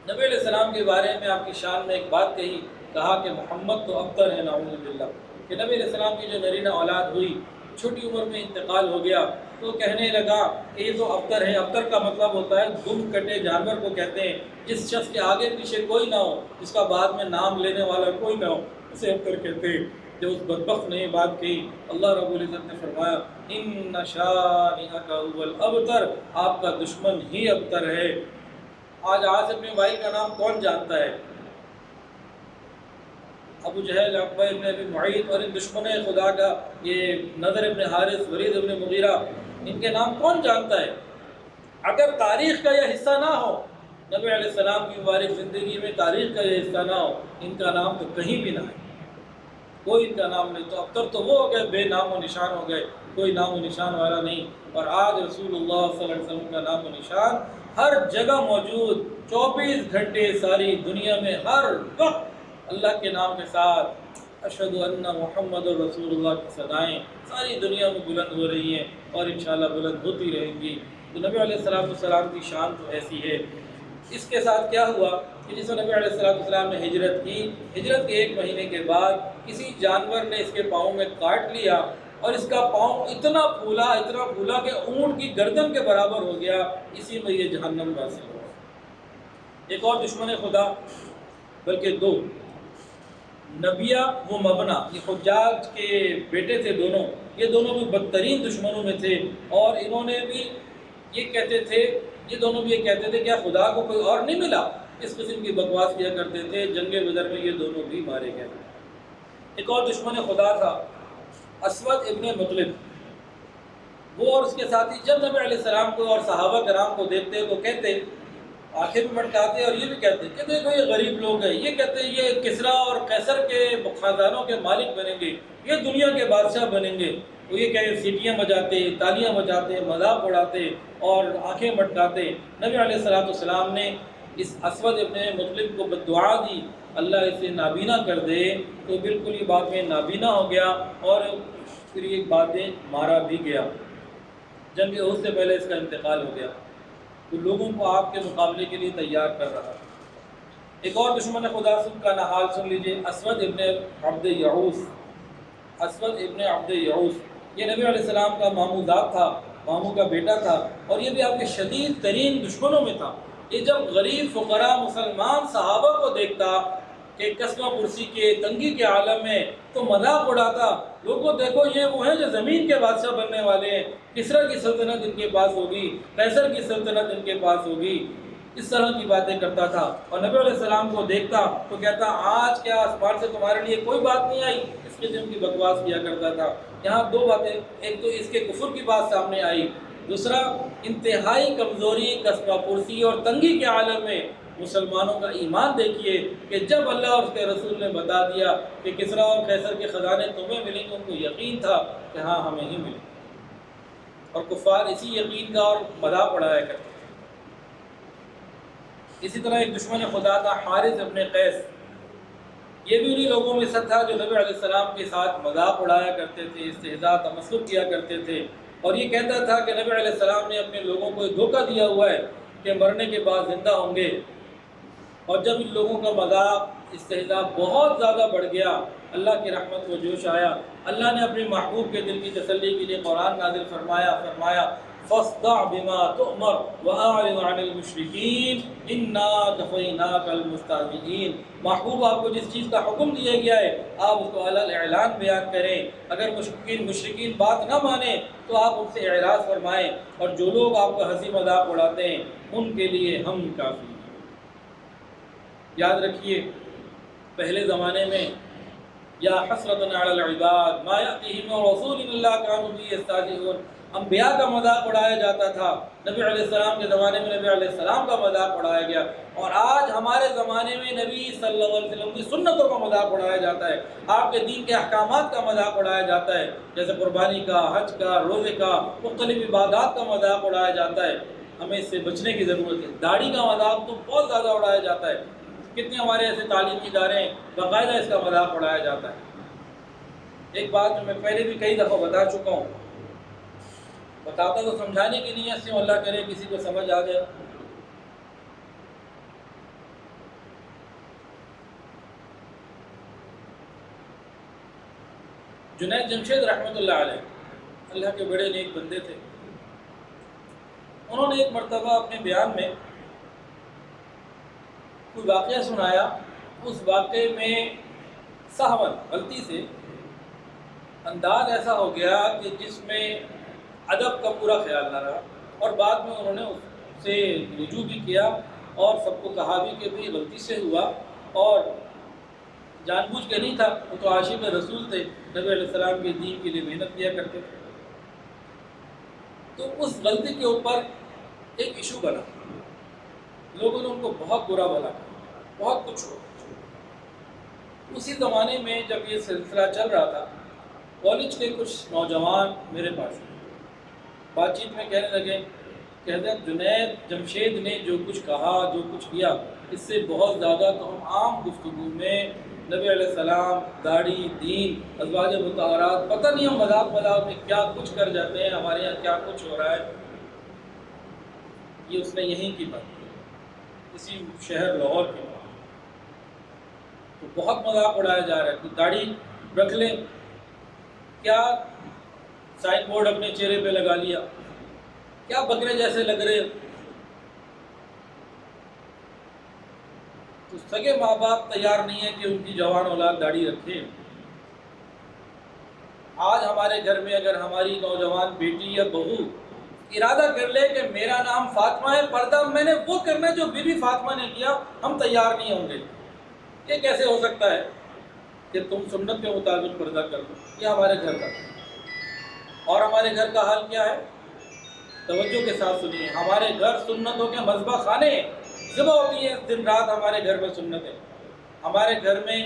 نبی علیہ السلام کے بارے میں آپ کی شان میں ایک بات کہی، کہا کہ محمد تو ابتر ہے، نعوذ باللہ، کہ نبی علیہ السلام کی جو نرینہ اولاد ہوئی، چھوٹی عمر میں انتقال ہو گیا، تو کہنے لگا کہ یہ تو ابتر ہے۔ ابتر کا مطلب ہوتا ہے گم کٹے جانور کو کہتے ہیں، جس شخص کے آگے پیچھے کوئی نہ ہو، جس کا بعد میں نام لینے والا کوئی نہ ہو، اسے ابتر کہتے ہیں۔ جو اس بدبخت نے یہ بات کہی، اللہ رب العزت نے فرمایا ان شانئک هو الابتر، آپ کا دشمن ہی ابتر ہے۔ آج عاص ابن وائل کا نام کون جانتا ہے؟ ابو جہل، عقبہ ابن ابی معیط اور ان دشمن خدا کا یہ نضر ابن حارث، ولید ابن مغیرہ، ان کے نام کون جانتا ہے؟ اگر تاریخ کا یہ حصہ نہ ہو، نبی علیہ السلام کی مبارک زندگی میں تاریخ کا یہ حصہ نہ ہو، ان کا نام تو کہیں بھی نہ ہے، کوئی ان کا نام نہیں۔ تو ابتر تو وہ ہو گئے، بے نام و نشان ہو گئے، کوئی نام و نشان والا نہیں۔ اور آج رسول اللہ صلی اللہ علیہ وسلم کا نام و نشان ہر جگہ موجود، 24 گھنٹے ساری دنیا میں ہر وقت اللہ کے نام کے ساتھ اشہد ان محمد رسول اللہ کی صدائیں ساری دنیا میں بلند ہو رہی ہیں اور انشاءاللہ بلند ہوتی رہیں گی۔ تو نبی علیہ السلام کی شان تو ایسی ہے۔ اس کے ساتھ کیا ہوا کہ جس نبی علیہ السلام نے ہجرت کی، ہجرت کے 1 مہینے کے بعد کسی جانور نے اس کے پاؤں میں کاٹ لیا، اور اس کا پاؤں اتنا پھولا کہ اونٹ کی گردن کے برابر ہو گیا، اسی میں یہ جہنم واصل ہوا۔ ایک اور دشمن خدا، بلکہ 2، نبیہ و مبنا، یہ حجاج کے بیٹے تھے دونوں، یہ دونوں بھی بدترین دشمنوں میں تھے، اور انہوں نے بھی یہ کہتے تھے، یہ دونوں بھی یہ کہتے تھے کہ خدا کو کوئی اور نہیں ملا، اس قسم کی بکواس کیا کرتے تھے۔ جنگ بدر میں یہ دونوں بھی مارے گئے۔ ایک اور دشمن خدا تھا، اسود ابن مطلب، وہ اور اس کے ساتھی جب نبی علیہ السلام کو اور صحابہ کرام کو دیکھتے تو کہتے، آنکھیں بھی مٹکاتے اور یہ بھی کہتے کہ دیکھو یہ غریب لوگ ہیں، یہ کہتے ہیں یہ کسریٰ اور قیصر کے خاندانوں کے مالک بنیں گے، یہ دنیا کے بادشاہ بنیں گے۔ وہ یہ کہتے سیٹیاں بجاتے، تالیاں بجاتے، مذاق اڑاتے اور آنکھیں مٹکاتے۔ نبی علیہ السلام نے اس اسود ابن مطلب کو بددعا دی، اللہ اسے نابینا کر دے، تو بالکل یہ بات میں نابینا ہو گیا، اور پھر یہ باتیں مارا بھی گیا۔ جنگ احد سے پہلے اس کا انتقال ہو گیا، تو لوگوں کو آپ کے مقابلے کے لیے تیار کر رہا۔ ایک اور دشمن خدا سن کا نحال سن لیجئے، اسود ابن عبد یعوس۔ اسود ابن عبد یعوس یہ نبی علیہ السلام کا ماموزاد تھا، ماموں کا بیٹا تھا، اور یہ بھی آپ کے شدید ترین دشمنوں میں تھا۔ یہ جب غریب فقراء مسلمان صحابہ کو دیکھتا کہ قصبہ پرسی کے تنگی کے عالم میں، تو مذاق اڑاتا، لوگوں دیکھو یہ وہ ہیں جو زمین کے بادشاہ بننے والے ہیں، کسریٰ کی سلطنت ان کے پاس ہوگی، قیصر کی سلطنت ان کے پاس ہوگی، اس طرح کی باتیں کرتا تھا۔ اور نبی علیہ السلام کو دیکھتا تو کہتا آج کیا آسمان سے تمہارے لیے کوئی بات نہیں آئی، اس قسم کی بکواس کیا کرتا تھا۔ یہاں 2 باتیں، ایک تو اس کے کفر کی بات سامنے آئی، دوسرا انتہائی کمزوری، قصبہ پرسی اور تنگی کے عالم میں مسلمانوں کا ایمان دیکھیے کہ جب اللہ اور اس کے رسول نے بتا دیا کہ کسریٰ اور قیصر کے خزانے تمہیں ملیں گے، ان کو یقین تھا کہ ہاں ہمیں ہی ملیں، اور کفار اسی یقین کا اور مذاق اڑایا کرتے۔ اسی طرح ایک دشمن خدا تھا، حارث ابن قیس، یہ بھی انہی لوگوں میں سے تھا جو نبی علیہ السلام کے ساتھ مذاق اڑایا کرتے تھے، استہزاء تمسخر کیا کرتے تھے، اور یہ کہتا تھا کہ نبی علیہ السلام نے اپنے لوگوں کو دھوکہ دیا ہوا ہے کہ مرنے کے بعد زندہ ہوں گے۔ اور جب ان لوگوں کا مذاق استہزاء بہت زیادہ بڑھ گیا، اللہ کی رحمت کو جوش آیا، اللہ نے اپنے محبوب کے دل کی تسلی کے لیے قرآن نازل فرمایا فاصدع بما تؤمر واعرض عن المشرکین انا کفیناک المستہزئین۔ محبوب آپ کو جس چیز کا حکم دیا گیا ہے آپ اس کو علی اعلان بیان کریں، اگر مشرکین بات نہ مانیں تو آپ ان سے اعراض فرمائیں، اور جو لوگ آپ کا ہنسی مذاق اڑاتے ہیں ان کے لیے ہم کافی ہیں۔ یاد رکھیے پہلے زمانے میں یا حسرتنا علی العباد ما یأتیہم من رسول الا کانوا بہ یستہزئون۔ انبیاء کا مذاق اڑایا جاتا تھا، نبی علیہ السلام کے زمانے میں نبی علیہ السلام کا مذاق اڑایا گیا، اور آج ہمارے زمانے میں نبی صلی اللہ علیہ وسلم کی سنتوں کا مذاق اڑایا جاتا ہے، آپ کے دین کے احکامات کا مذاق اڑایا جاتا ہے، جیسے قربانی کا، حج کا، روزے کا، مختلف عبادات کا مذاق اڑایا جاتا ہے۔ ہمیں اس سے بچنے کی ضرورت ہے۔ داڑھی کا مذاق تو بہت زیادہ اڑایا جاتا ہے، کتنے ہمارے ایسے تعلیمی ادارے ہیں باقاعدہ اس کا مذاق اڑایا جاتا ہے۔ ایک بات جو میں پہلے بھی کئی دفعہ بتا چکا ہوں، بتاتا تو سمجھانے کی نیت سے، اللہ کرے کسی کو سمجھ آ جائے۔ جنید جمشید رحمۃ اللہ علیہ اللہ کے بڑے نیک بندے تھے۔ انہوں نے ایک مرتبہ اپنے بیان میں کوئی واقعہ سنایا، اس واقعے میں سہون غلطی سے انداز ایسا ہو گیا کہ جس میں ادب کا پورا خیال نہ رہا، اور بعد میں انہوں نے اس سے رجوع بھی کیا اور سب کو کہا بھی کہ بھئی غلطی سے ہوا، اور جان بوجھ کے نہیں تھا، وہ تو عاشق رسول تھے، نبی علیہ السلام کے دین کے لیے محنت کیا کرتے تھے۔ تو اس غلطی کے اوپر ایک ایشو بنا، لوگوں نے ان کو بہت برا بھلا کہا، بہت کچھ ہوا۔ اسی زمانے میں جب یہ سلسلہ چل رہا تھا، کالج کے کچھ نوجوان میرے پاس بات چیت میں کہنے لگے کہ حضرت جنید جمشید نے جو کچھ کہا، جو کچھ کیا، اس سے بہت زیادہ تو ہم عام گفتگو میں نبی علیہ السلام، داڑھی، دین، ازواج مطہرات، پتہ نہیں ہم مذاق میں کیا کچھ کر جاتے ہیں، ہمارے یہاں کیا کچھ ہو رہا ہے۔ یہ اس نے یہیں کی بات کی، اسی شہر لاہور کی بات، تو بہت مذاق اڑایا جا رہا ہے۔ کوئی داڑھی رکھ لے، کیا سائن بورڈ اپنے چہرے پہ لگا لیا، کیا بکرے جیسے لگ رہے۔ تو سگے ماں باپ تیار نہیں ہے کہ ان کی جوان اولاد داڑھی رکھے۔ آج ہمارے گھر میں اگر ہماری نوجوان بیٹی یا بہو ارادہ کر لے کہ میرا نام فاطمہ ہے، پردہ میں نے وہ کرنا جو بی بی فاطمہ نے کیا، ہم تیار نہیں ہوں گے۔ یہ کیسے ہو سکتا ہے کہ تم سنت کے مطابق پردہ کر دو؟ یہ ہمارے گھر کا، اور ہمارے گھر کا حال کیا ہے؟ توجہ کے ساتھ سنیے، ہمارے گھر سنتوں کے مذبح خانے ہیں، ذبح ہوتی ہیں دن رات ہمارے گھر میں سنتیں۔ ہمارے گھر میں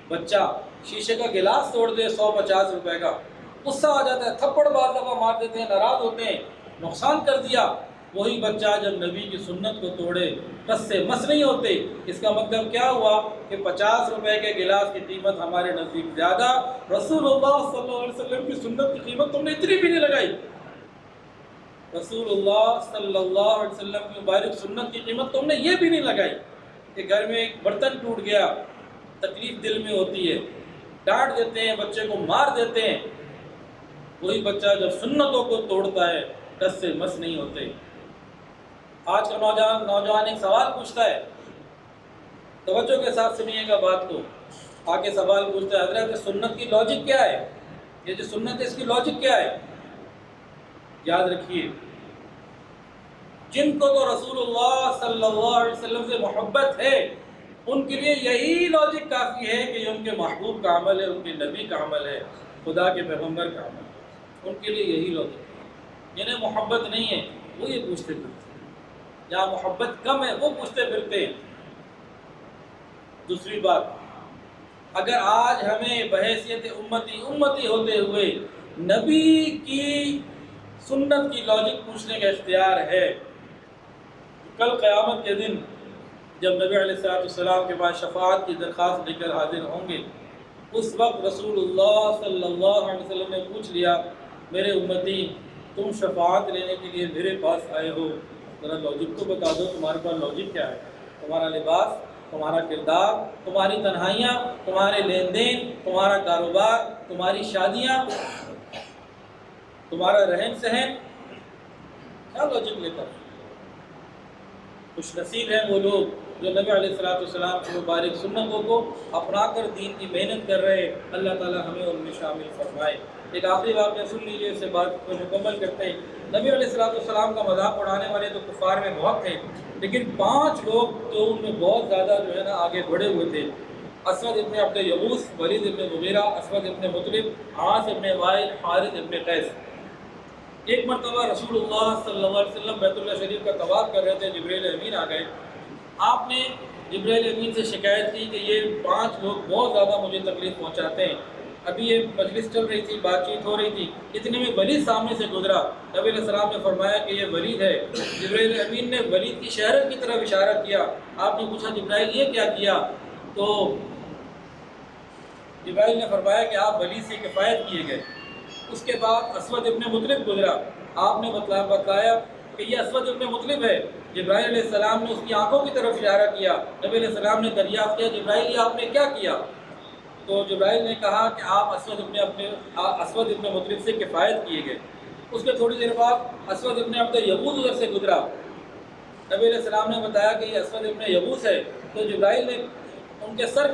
بچہ شیشے کا گلاس توڑ دے 150 روپے کا، غصہ آ جاتا ہے، تھپڑ بعض دفعہ مار دیتے ہیں، ناراض ہوتے ہیں، نقصان کر دیا۔ وہی بچہ جب نبی کی سنت کو توڑے، کس سے مس نہیں ہوتے۔ اس کا مطلب کیا ہوا کہ 50 روپے کے گلاس کی قیمت ہمارے نزدیک زیادہ، رسول اللہ صلی اللہ علیہ وسلم کی سنت کی قیمت تم نے اتنی بھی نہیں لگائی۔ رسول اللہ صلی اللہ علیہ وسلم کی مبارک سنت کی قیمت تم نے یہ بھی نہیں لگائی کہ گھر میں ایک برتن ٹوٹ گیا، تکلیف دل میں ہوتی ہے، ڈانٹ دیتے ہیں، بچے کو مار دیتے ہیں۔ وہی بچہ جب سنتوں کو توڑتا ہے، ٹس سے مس نہیں ہوتے۔ آج کا نوجوان ایک سوال پوچھتا ہے، توجہ کے ساتھ سنیے گا بات کو، آ کے سوال پوچھتا ہے، حضرت سنت کی لاجک کیا ہے؟ یہ جو سنت ہے اس کی لاجک کیا ہے؟ یاد رکھیے، جن کو تو رسول اللہ صلی اللہ علیہ وسلم سے محبت ہے، ان کے لیے یہی لاجک کافی ہے کہ یہ ان کے محبوب کا عمل ہے، ان کے نبی کا عمل ہے، خدا کے پیغمبر کا عمل ہے، ان کے لیے یہی لاجک ہے۔ جنہیں محبت نہیں ہے وہ یہ پوچھتے پھرتے ہیں، جہاں محبت کم ہے وہ پوچھتے پھرتے ہیں۔ دوسری بات، اگر آج ہمیں بحیثیت امتی ہوتے ہوئے نبی کی سنت کی لاجک پوچھنے کا اختیار ہے، کل قیامت کے دن جب نبی علیہ السلام کے پاس شفاعت کی درخواست لے کر حاضر ہوں گے، اس وقت رسول اللہ صلی اللہ علیہ وسلم نے پوچھ لیا، میرے امتی تم شفاعت لینے کے لیے میرے پاس آئے ہو، ذرا لاجک تو بتا دو، تمہارے پاس لاجک کیا ہے؟ تمہارا لباس، تمہارا کردار، تمہاری تنہائیاں، تمہارے لین دین، تمہارا کاروبار، تمہاری شادیاں، تمہارا رہن سہن، کیا لاجک لے کر؟ خوش نصیب ہیں وہ لوگ جو نبی علیہ السلام کی مبارک سنتوں کو اپنا کر دین کی محنت کر رہے ہیں۔ اللہ تعالی ہمیں ان میں شامل فرمائے۔ ایک آخری واقعہ سن لیجیے، اس سے بات کو مکمل کرتے ہیں۔ نبی علیہ السلام کا مذاق اڑانے والے تو کفار میں بہت تھے، لیکن 5 لوگ تو ان میں بہت زیادہ جو ہے نا آگے بڑھے ہوئے تھے۔ اسود ابن عبد یغوث، ولید ابن مغیرہ، اسود ابن مطلب، عاص ابن وائل، حارث ابن قیس۔ ایک مرتبہ رسول اللہ صلی اللہ علیہ وسلم بیت اللہ شریف کا طواف کر رہے تھے، جبرائیل امین آ گئے۔ آپ نے جبرائیل امین سے شکایت کی کہ یہ 5 لوگ بہت زیادہ مجھے تکلیف پہنچاتے ہیں۔ ابھی یہ مجلس چل رہی تھی، بات چیت ہو رہی تھی، اتنے میں ولید سامنے سے گزرا۔ نبی علیہ السلام نے فرمایا کہ یہ ولید ہے۔ جبرائیل امین نے ولید کی شہرت کی طرف اشارہ کیا۔ آپ نے پوچھا جبرائیل یہ کیا کیا؟ تو جبرائیل نے فرمایا کہ آپ ولید سے کفایت کیے گئے۔ اس کے بعد اسود ابن مطلب گزرا۔ آپ نے بتایا کہ یہ اسود ابن مطلب ہے۔ جبرائیل علیہ السلام نے اس کی آنکھوں کی طرف اشارہ کیا۔ نبی علیہ السلام نے دریافت کیا جبرائیل یہ آپ نے کیا کیا؟ تو جبرائیل نے کہا کہ آپ اسود ابن مطلب سے کفایت کیے گئے۔ اس کے تھوڑی دیر بعد اسود ابن عبد یغوث ادھر سے گزرا۔ نبی علیہ السلام نے بتایا کہ یہ اسود ابن یغوث ہے۔ تو جبرائیل نے اس کے سر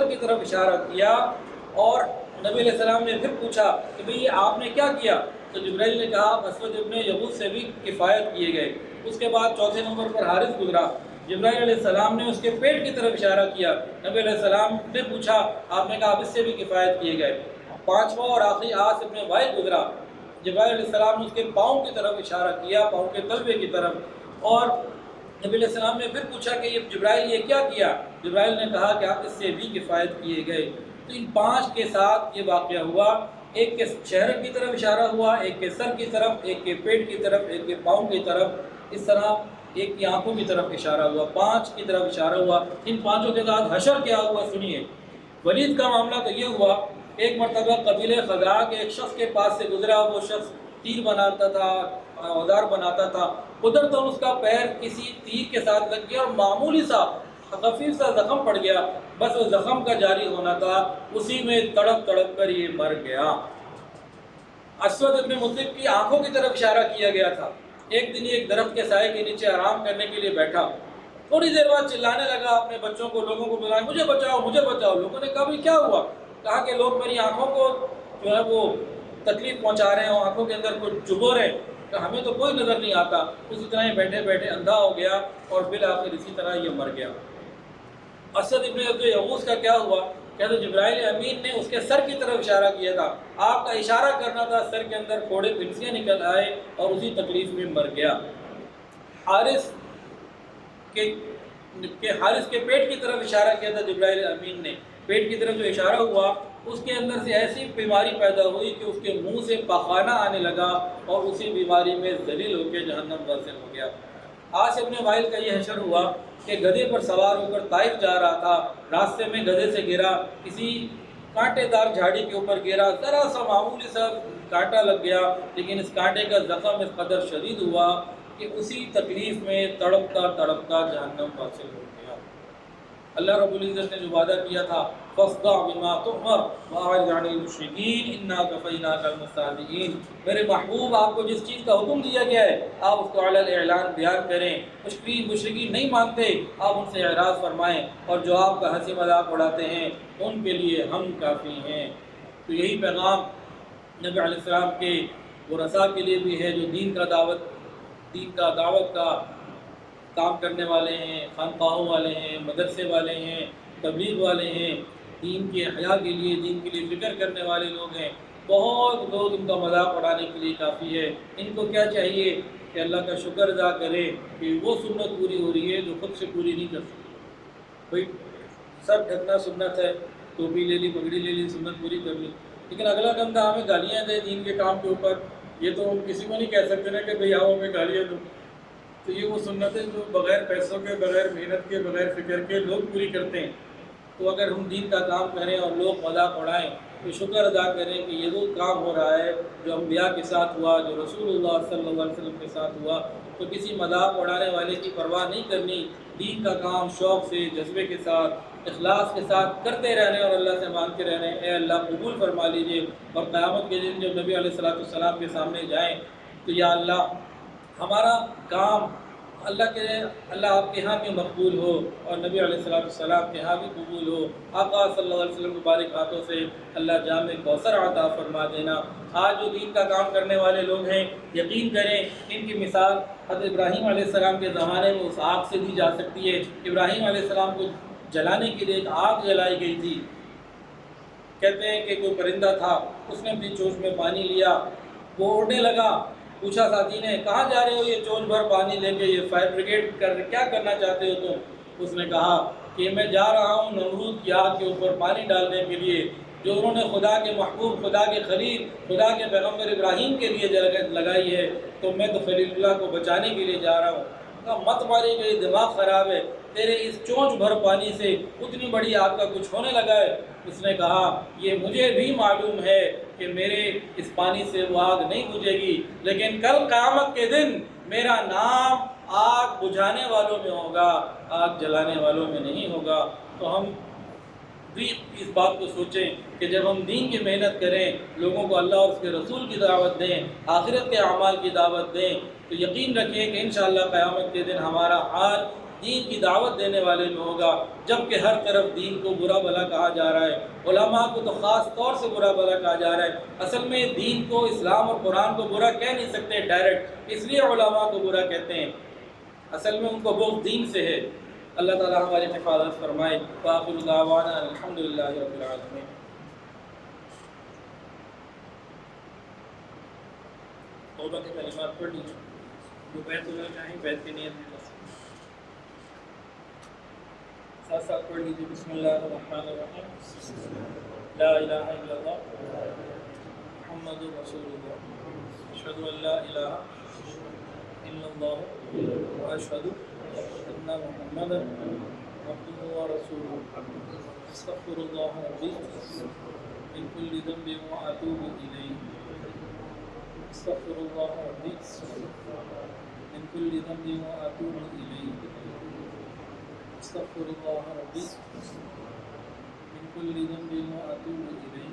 کی طرف اشارہ کیا، اور نبی علیہ السلام نے پھر پوچھا کہ بھئی یہ آپ نے کیا کیا؟ تو جبرائیل نے کہا اسود ابن یغوث سے بھی کفایت کیے گئے۔ اس کے بعد چوتھے نمبر پر حارث گزرا۔ جبرائیل علیہ السلام نے اس کے پیٹ کی طرف اشارہ کیا۔ نبی علیہ السلام نے پوچھا، آپ نے کہا آپ اس سے بھی کفایت کیے گئے۔ پانچواں اور آخری عاص ابن وائل گزرا۔ جبرائیل علیہ السلام نے اس کے پاؤں کی طرف اشارہ کیا، پاؤں کے تلوے کی طرف، اور نبی علیہ السلام نے پھر پوچھا کہ یہ جبرائیل یہ کیا کیا؟ جبرائیل نے کہا کہ آپ اس سے بھی کفایت کیے گئے۔ تو ان 5 کے ساتھ یہ واقعہ ہوا۔ ایک کے شہرت کی طرف اشارہ ہوا، ایک کے سر کی طرف، ایک کے پیٹ کی طرف، ایک کے پاؤں کی طرف، اس طرح ایک کی آنکھوں کی طرف اشارہ ہوا، 5 کی طرف اشارہ ہوا۔ ان 5 کے ساتھ حشر کیا ہوا سنیے۔ ولید کا معاملہ تو یہ ہوا، ایک مرتبہ قبیلہ خزرع کے ایک شخص کے پاس سے گزرا۔ وہ شخص تیر بناتا تھا، اوزار بناتا تھا۔ ادھر تو اس کا پیر کسی تیر کے ساتھ لگ گیا اور معمولی سا خفیف سا زخم پڑ گیا، بس وہ زخم کا جاری ہونا تھا، اسی میں تڑپ تڑپ کر یہ مر گیا۔ اسود ابن مطلب کی آنکھوں کی طرف اشارہ کیا گیا تھا۔ ایک دن ایک درخت کے سائے کے نیچے آرام کرنے کے لیے بیٹھا، تھوڑی دیر بعد چلانے لگا، اپنے بچوں کو، لوگوں کو بلایا، مجھے بچاؤ مجھے بچاؤ۔ لوگوں نے کہا کیا ہوا؟ کہا کہ لوگ میری آنکھوں کو جو ہے وہ تکلیف پہنچا رہے ہیں، آنکھوں کے اندر کچھ چبھو رہے ہیں، کہ ہمیں تو کوئی نظر نہیں آتا۔ اسی طرح ہی بیٹھے بیٹھے اندھا ہو گیا اور بالآخر اسی طرح یہ مر گیا۔ اسد ابن عبد یغوث کا کیا ہوا؟ کہتے جبرائیل امین نے اس کے سر کی طرف اشارہ کیا تھا، آپ کا اشارہ کرنا تھا، سر کے اندر پھوڑے پھنسیاں نکل آئے اور اسی تکلیف میں مر گیا۔ حارث کے پیٹ کی طرف اشارہ کیا تھا جبرائیل امین نے، پیٹ کی طرف جو اشارہ ہوا اس کے اندر سے ایسی بیماری پیدا ہوئی کہ اس کے منہ سے پخانہ آنے لگا اور اسی بیماری میں ذلیل ہو کے جہنم داخل ہو گیا۔ عاص ابن وائل کا یہ حشر ہوا کہ گدھے پر سوار ہو کر طائف جا رہا تھا، راستے میں گدھے سے گرا، کسی کانٹے دار جھاڑی کے اوپر گرا، ذرا سا معمولی سا کانٹا لگ گیا، لیکن اس کانٹے کا زخم اس قدر شدید ہوا کہ اسی تکلیف میں تڑپتا تڑپتا جہنم حاصل ہو گیا۔ اللہ رب العزت نے جو وعدہ کیا تھا فاصدع بما تؤمر واعرض عن المشرکین انا کفیناک المستہزئین، میرے محبوب آپ کو جس چیز کا حکم دیا گیا ہے آپ اس کو علی الاعلان بیان کریں۔ مشرکین نہیں مانتے، آپ ان سے اعراض فرمائیں، اور جو آپ کا ہنسی مذاق اڑاتے ہیں ان کے لیے ہم کافی ہیں۔ تو یہی پیغام نبی علیہ السلام کے ورثاء کے لیے بھی ہے جو دین کا دعوت کا کام کرنے والے ہیں، خانقاہوں والے ہیں، مدرسے والے ہیں، تبلیغ والے ہیں، دین کے حیا کے لیے، دین کے لیے فکر کرنے والے لوگ ہیں۔ بہت لوگ ان کا مذاق اڑانے کے لیے کافی ہے۔ ان کو کیا چاہیے کہ اللہ کا شکر ادا کریں کہ وہ سنت پوری ہو رہی ہے جو خود سے پوری نہیں کر سکتی۔ کوئی سب ڈھکنا سنت ہے، ٹوپی لے لی، پگڑی لے لی، سنت پوری کر لی، لیکن اگلا بندہ ہمیں گالیاں دے دین کے کام کے اوپر، یہ تو کسی کو نہیں کہہ سکتے نا کہ بھئی آؤ ہمیں گالیاں دو۔ تو یہ وہ سنتیں جو بغیر پیسوں کے، بغیر محنت کے، بغیر فکر کے لوگ پوری کرتے ہیں۔ تو اگر ہم دین کا کام کریں اور لوگ مذاق اڑائیں تو شکر ادا کریں کہ یہ وہ کام ہو رہا ہے جو انبیاء کے ساتھ ہوا، جو رسول اللہ صلی اللہ علیہ وسلم کے ساتھ ہوا۔ تو کسی مذاق اڑانے والے کی پرواہ نہیں کرنی، دین کا کام شوق سے، جذبے کے ساتھ، اخلاص کے ساتھ کرتے رہنے اور اللہ سے مانگتے رہنے۔ اے اللہ قبول فرما لیجئے، اور قیامت کے دن جب نبی علیہ السلام کے سامنے جائیں تو یا اللہ ہمارا کام اللہ آپ کے ہاں بھی مقبول ہو اور نبی علیہ السلام کے ہاں بھی قبول ہو۔ آقا صلی اللہ علیہ وسلم مبارک ہاتھوں سے اللہ جام کوثر عطا فرما دینا۔ آج جو دین کا کام کرنے والے لوگ ہیں یقین کریں ان کی مثال حضرت ابراہیم علیہ السلام کے زمانے میں اس آگ سے دی جا سکتی ہے۔ ابراہیم علیہ السلام کو جلانے کے لیے ایک آگ جلائی گئی تھی۔ کہتے ہیں کہ کوئی پرندہ تھا، اس نے اپنی چونچ میں پانی لیا، وہ اڑنے لگا۔ پوچھا ساتھی نے کہاں جا رہے ہو یہ چونچ بھر پانی لے کے، یہ فائر بریگیڈ کیا کرنا چاہتے ہو تم؟ اس نے کہا کہ میں جا رہا ہوں نمرود کی آگ کے اوپر پانی ڈالنے کے لیے، جو انہوں نے خدا کے محبوب، خدا کے خلیل، خدا کے پیغمبر ابراہیم کے لیے لگائی ہے، تو میں تو خلیل اللہ کو بچانے کے لیے جا رہا ہوں۔ کہا مت ماری گئی، دماغ خراب ہے، تیرے اس چونچ بھر پانی سے اتنی بڑی آگ کا کچھ ہونے لگا ہے؟ اس نے کہا یہ مجھے بھی معلوم ہے کہ میرے اس پانی سے وہ آگ نہیں بجھے گی، لیکن کل قیامت کے دن میرا نام آگ بجھانے والوں میں ہوگا، آگ جلانے والوں میں نہیں ہوگا۔ تو ہم بھی اس بات کو سوچیں کہ جب ہم دین کی محنت کریں، لوگوں کو اللہ اور اس کے رسول کی دعوت دیں، آخرت کے اعمال کی دعوت دیں، تو یقین رکھیں کہ انشاءاللہ قیامت کے دن ہمارا حال دین کی دعوت دینے والے میں ہوگا، جبکہ ہر طرف دین کو برا بھلا کہا جا رہا ہے، علماء کو تو خاص طور سے برا بھلا کہا جا رہا ہے۔ اصل میں دین کو، اسلام اور قرآن کو برا کہہ نہیں سکتے ڈائریکٹ، اس لیے علماء کو برا کہتے ہیں، اصل میں ان کو بغض دین سے ہے۔ اللہ تعالیٰ ہماری حفاظت فرمائے۔ وآخر دعوانا الحمدللہ رب العالمین۔ توبہ کے کلمات پڑھ لیجیے، جو بیت ہونا چاہیں بیت کی نیت میں ساتھ ساتھ پڑھ لیجیے۔ بسم اللہ الرحمن الرحیم، لا الہ الا اللہ محمد رسول اللہ، اشہد ان لا الہ الا اللہ واشہد ان محمد عبدہ ورسولہ، استغفر اللہ ربی من کل ذنب واتوب الیہ، استغفر اللہ ربی من کل ذنب واتوب الیہ، استغفر اللہ ربی من کل ذنب واتوب الیہ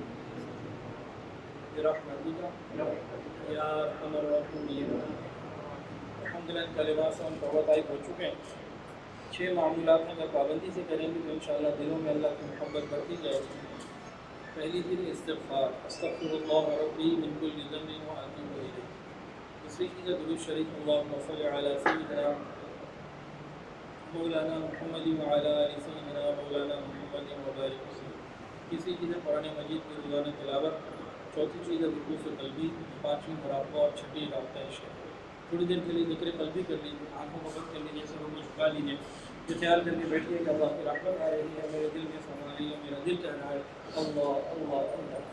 برحمتک یا ارحم الراحمین۔ الحمدللہ ان کلمات سے ہم توبہ طائب ہو چکے ہیں۔ 6 معمولات میں اگر پابندی سے کریں گے تو انشاءاللہ دلوں میں اللہ کی محبت بڑھتی جائے گی۔ پہلی چیز استغفار، استغفر اللہ ربی من کل ذنب واتوب الیہ۔ دوسری چیز ہے درود شریف، اللہم صل علی سیدنا مولانا محمد وعلی آل سیدنا مولانا محمد وبارک وسلم۔ تیسری چیز ہے قرآن مجید کی روزانہ تلاوت۔ چوتھی چیز ہے رکوع قلبی۔ پانچویں مراقبہ اور چھٹی رابطہ عشق۔ تھوڑی دیر کے لیے ذکر قلبی کر لیجیے، آنکھوں کو بند کر لیجیے، سروں کو جھکا لیجیے، یہ خیال کر کے بیٹھیے کہ اللہ کی رحمت آ رہی ہے، میرے دل میں سما رہی ہے، میرا دل کہہ رہا ہے اللہ اللہ اللہ۔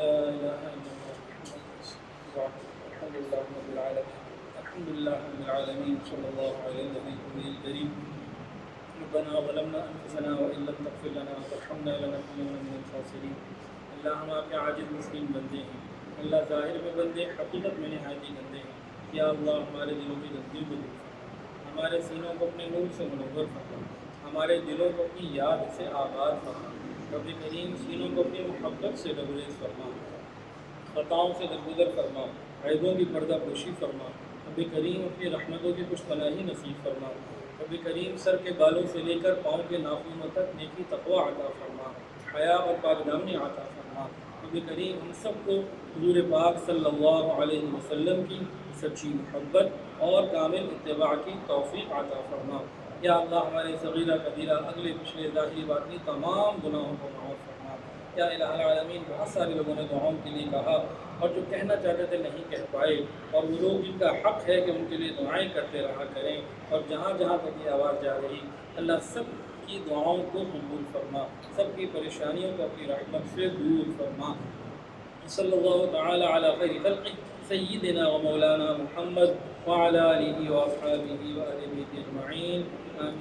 لا إله إلا الله الحمد لله رب العالمين الحمد لله رب العالمين صلى الله على النبي الكريم ربنا ظلمنا أنفسنا وإن لم تغفر لنا وترحمنا لنكونن من الخاسرين اللہ ہم آپ کے عاجز مسکین بندے ہیں، اللہ ظاہر میں بندے حقیقت میں نہایت ہی گندے ہیں۔ یا اللہ ہمارے دلوں کی گندگی کو دور فرما، ہمارے سینوں کو اپنے نور سے منور فرما، ہمارے دلوں کو اپنی یاد سے آباد فرما، رب کریم سینوں کو اپنی محبت سے لبریز فرما، خطاؤں سے درگزر فرما، عیبوں کی پردہ پوشی فرما، رب کریم اپنی رحمتوں کی کچھ پناہی نصیب فرما، رب کریم سر کے بالوں سے لے کر پاؤں کے ناخنوں تک نیکی تقوی عطا فرما، حیا اور پاک دامنی عطا فرما۔ رب کریم ہم سب کو حضور پاک صلی اللہ علیہ وسلم کی سچی محبت اور کامل اتباع کی توفیق عطا فرما۔ یا اللہ ہمارے صغیرہ کبیرہ اگلے پچھلے ظاہری باطنی تمام گناہوں کو معاف فرما۔ یا الہ العالمین بہت سارے لوگوں نے دعاؤں کے لیے کہا اور جو کہنا چاہتے تھے نہیں کہہ پائے، اور وہ لوگ جن کا حق ہے کہ ان کے لیے دعائیں کرتے رہا کریں، اور جہاں جہاں تک یہ آواز جا رہی اللہ سب کی دعاؤں کو قبول فرما، سب کی پریشانیوں کو اپنی رحمت سے دور فرما۔ صلی اللہ تعالی علی خیر خلقہ سیدنا و مولانا محمد وعلی آلہ و اصحابہ و اہل بیتہ اجمعین آمین۔